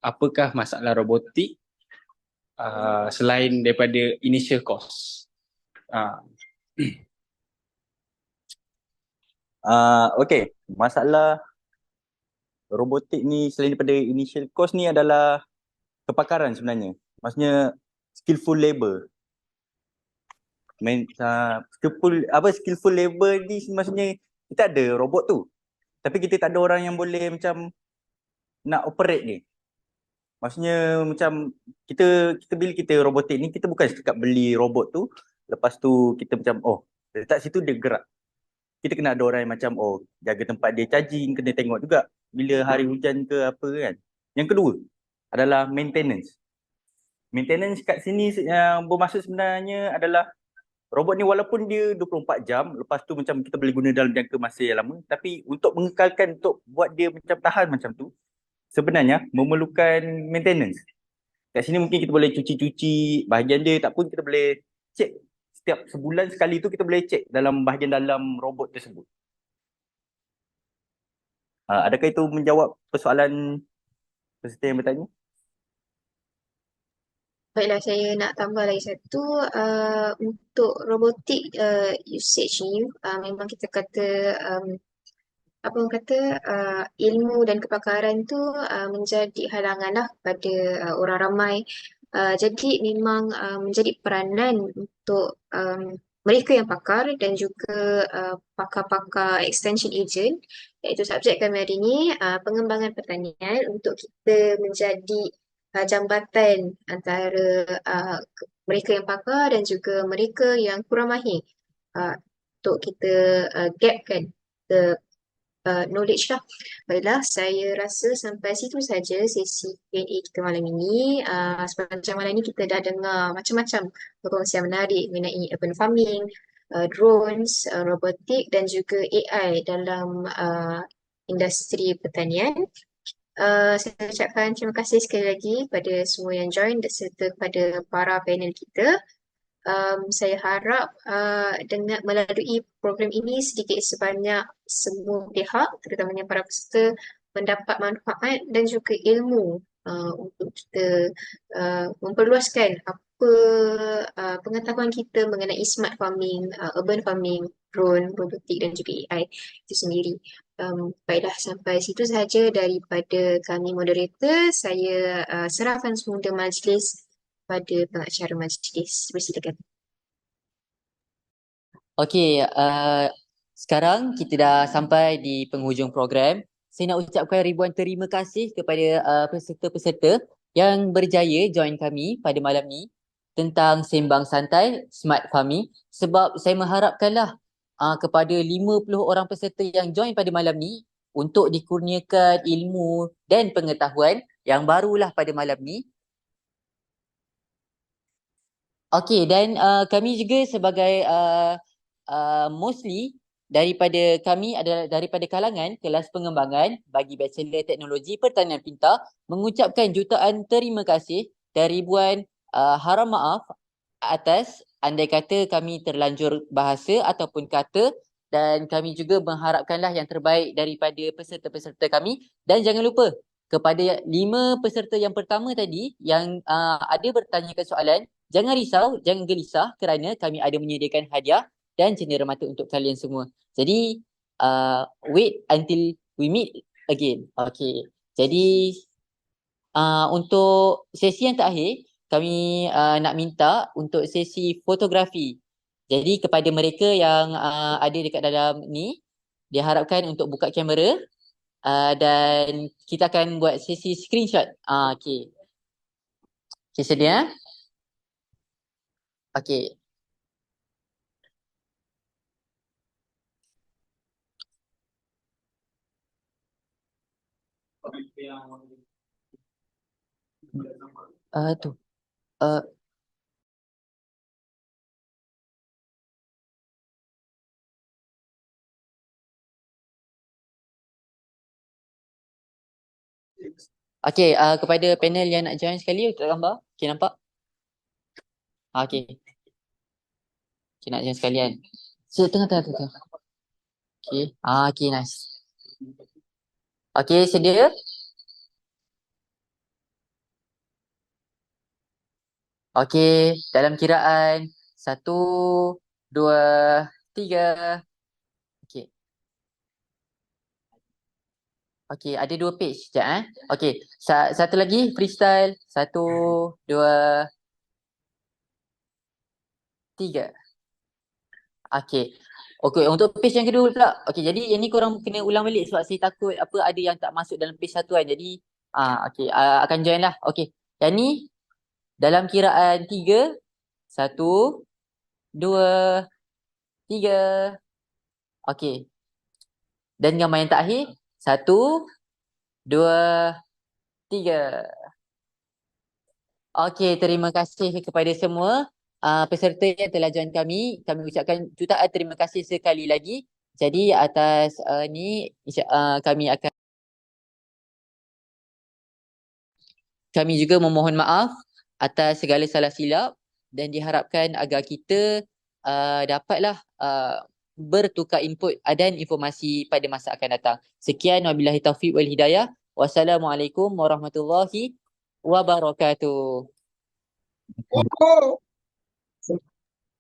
Apakah masalah robotik selain daripada initial cost? Okay, masalah robotik ni selain daripada initial cost ni adalah kepakaran sebenarnya. Maksudnya skillful labor. Skillful labor ni maksudnya kita ada robot tu. Tapi kita tak ada orang yang boleh macam nak operate ni. Maksudnya macam kita bila kita robotik ni, kita bukan setakat beli robot tu, lepas tu kita macam letak situ dia gerak. Kita kena ada orang yang macam jaga tempat dia charging, kena tengok juga bila hari hujan ke apa kan. Yang kedua adalah maintenance. Maintenance kat sini yang bermaksud sebenarnya adalah robot ni walaupun dia 24 jam, lepas tu macam kita boleh guna dalam jangka masa yang lama, tapi untuk mengekalkan, untuk buat dia macam tahan macam tu, sebenarnya memerlukan maintenance. Kat sini mungkin kita boleh cuci-cuci bahagian dia, tak pun kita boleh cek setiap sebulan sekali tu, kita boleh cek dalam bahagian dalam robot tersebut. Adakah itu menjawab persoalan peserta yang bertanya? Baiklah, saya nak tambah lagi satu. Untuk robotik usage ni, memang kita kata apa orang kata ilmu dan kepakaran tu menjadi halangan lah pada orang ramai. Jadi memang menjadi peranan untuk mereka yang pakar dan juga pakar-pakar extension agent, iaitu subjek kami hari ini, pengembangan pertanian, untuk kita menjadi jambatan antara mereka yang pakar dan juga mereka yang kurang mahir, untuk kita gapkan the knowledge lah. Baiklah, saya rasa sampai situ saja sesi Q&A kita malam ini. Sepanjang malam ini kita dah dengar macam-macam perkongsian menarik mengenai urban farming, drones, robotik dan juga AI dalam industri pertanian. Saya ucapkan terima kasih sekali lagi kepada semua yang join serta kepada para panel kita. Saya harap dengan melalui program ini sedikit sebanyak semua pihak, terutamanya para peserta, mendapat manfaat dan juga ilmu untuk kita memperluaskan apa pengetahuan kita mengenai smart farming, urban farming, drone, robotik dan juga AI itu sendiri. Baiklah, sampai situ sahaja daripada kami moderator. Saya serahkan semula majlis pada pengacara majlis. Bersilakan. Okey, sekarang kita dah sampai di penghujung program. Saya nak ucapkan ribuan terima kasih kepada peserta-peserta yang berjaya join kami pada malam ni tentang Sembang Santai Smart Farming, sebab saya mengharapkanlah kepada 50 orang peserta yang join pada malam ni untuk dikurniakan ilmu dan pengetahuan yang barulah pada malam ni. Okey, dan kami juga sebagai mostly daripada kami adalah daripada kalangan kelas pengembangan bagi Bachelor Teknologi Pertanian Pintar, mengucapkan jutaan terima kasih dan ribuan harap maaf atas andai kata kami terlanjur bahasa ataupun kata, dan kami juga mengharapkanlah yang terbaik daripada peserta-peserta kami. Dan jangan lupa kepada 5 peserta yang pertama tadi yang ada bertanyakan soalan, jangan risau, jangan gelisah kerana kami ada menyediakan hadiah dan cendera mata untuk kalian semua. Jadi wait until we meet again. Okay. Jadi Untuk sesi yang terakhir, kami nak minta untuk sesi fotografi. Jadi kepada mereka yang ada dekat dalam ni, diharapkan untuk buka kamera dan kita akan buat sesi screenshot. Okay. Okay, sedia? Okay. Tu. Okay, kepada panel yang nak join sekali untuk gambar. Okay, nampak? Okay. Okay, nak join sekalian. Tengah. Okay. Okay, nice. Okay, sedia? Okay, dalam kiraan 1, 2, 3. Okay. Okay, ada 2 page. Sekejap Okay, satu lagi freestyle. 1, 2, 3. Okay. Okay, untuk page yang kedua pula. Okay, jadi yang ni korang kena ulang balik sebab saya takut ada yang tak masuk dalam page satu kan. Jadi, okay, akan join lah. Okay, yang ni dalam kiraan 3, 1, 2, 3. Okay. Dan gambar yang terakhir 1, 2, 3. Okay, terima kasih kepada semua peserta yang telah join kami. Kami ucapkan jutaan terima kasih sekali lagi. Jadi atas kami juga memohon maaf atas segala salah silap dan diharapkan agar kita dapatlah bertukar input dan informasi pada masa akan datang. Sekian, wabillahi taufiq wal hidayah. Wassalamualaikum warahmatullahi wabarakatuh.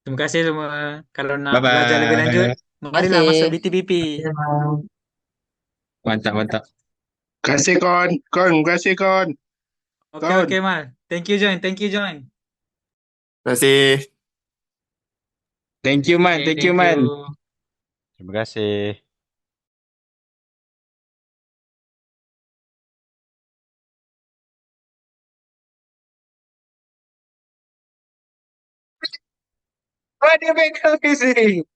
Terima kasih semua. Kalau nak Bye-bye. belajar lebih lanjut, marilah masuk BTPP. Mantap. Terima kasih Kon. Terima kasih Kon. Okay, Mal. Thank you, John. Terima kasih. Thank you, Man. Thank you, Man. Terima kasih. What do you make of music?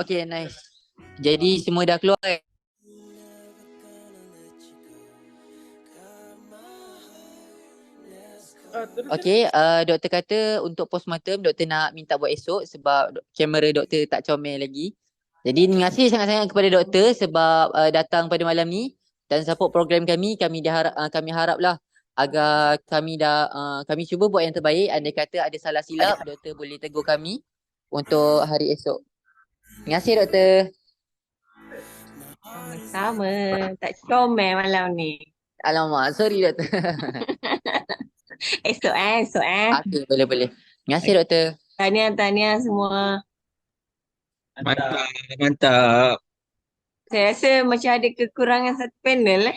Okay, nice. Jadi semua dah keluar kan? Okay, doktor kata untuk postmortem doktor nak minta buat esok sebab kamera doktor tak comel lagi. Jadi terima kasih sangat-sangat kepada doktor sebab datang pada malam ni dan support program kami. Kami haraplah agar kami cuba buat yang terbaik. Andai kata ada salah silap, doktor boleh tegur kami untuk hari esok. Terima kasih doktor. Sama, tak comel malam ni. Alamak, sorry doktor. Esok. Okay, boleh. Terima kasih doktor. Tahniah semua. Mantap. Saya rasa macam ada kekurangan satu panel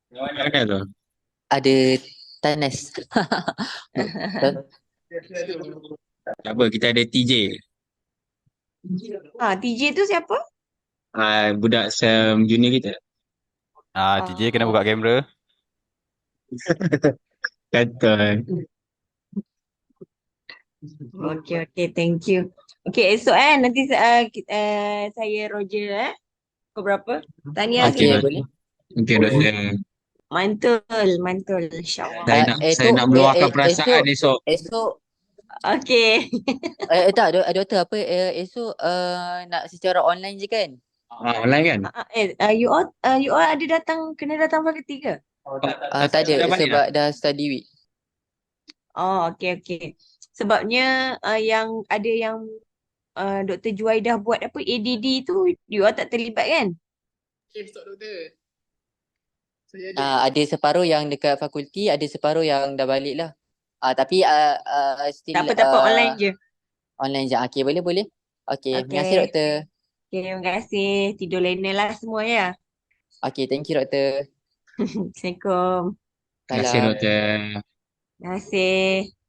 Mana tu? Ada Tanes. Tak apa, kita ada TJ. TJ tu siapa? Budak sem junior kita. TJ kena buka kamera. Kata. Okay, thank you. Okay, esok nanti saya Roger pukul berapa? Tahniah Okay, semua. boleh. Okay, doktor. Mantul insyaAllah. Saya nak meluahkan perasaan esok. Esok. Okay. Tak, doktor apa esok nak secara online je kan? Online kan? You all ada kena datang pagi 3? Tak ada sebab dah study week. Okay. Sebabnya yang Dr. Juwaidah buat apa ADD tu, you all tak terlibat kan? Doktor. Saya Ada separuh yang dekat fakulti, ada separuh yang dah balik lah. Tapi still Tak apa, online je. online je. Okay, boleh. Okay, terima kasih Okay. doktor. Okay, terima kasih. Tidur lena lah semua ya. Okay, thank you doktor. Assalamualaikum. Salam. Terima kasih.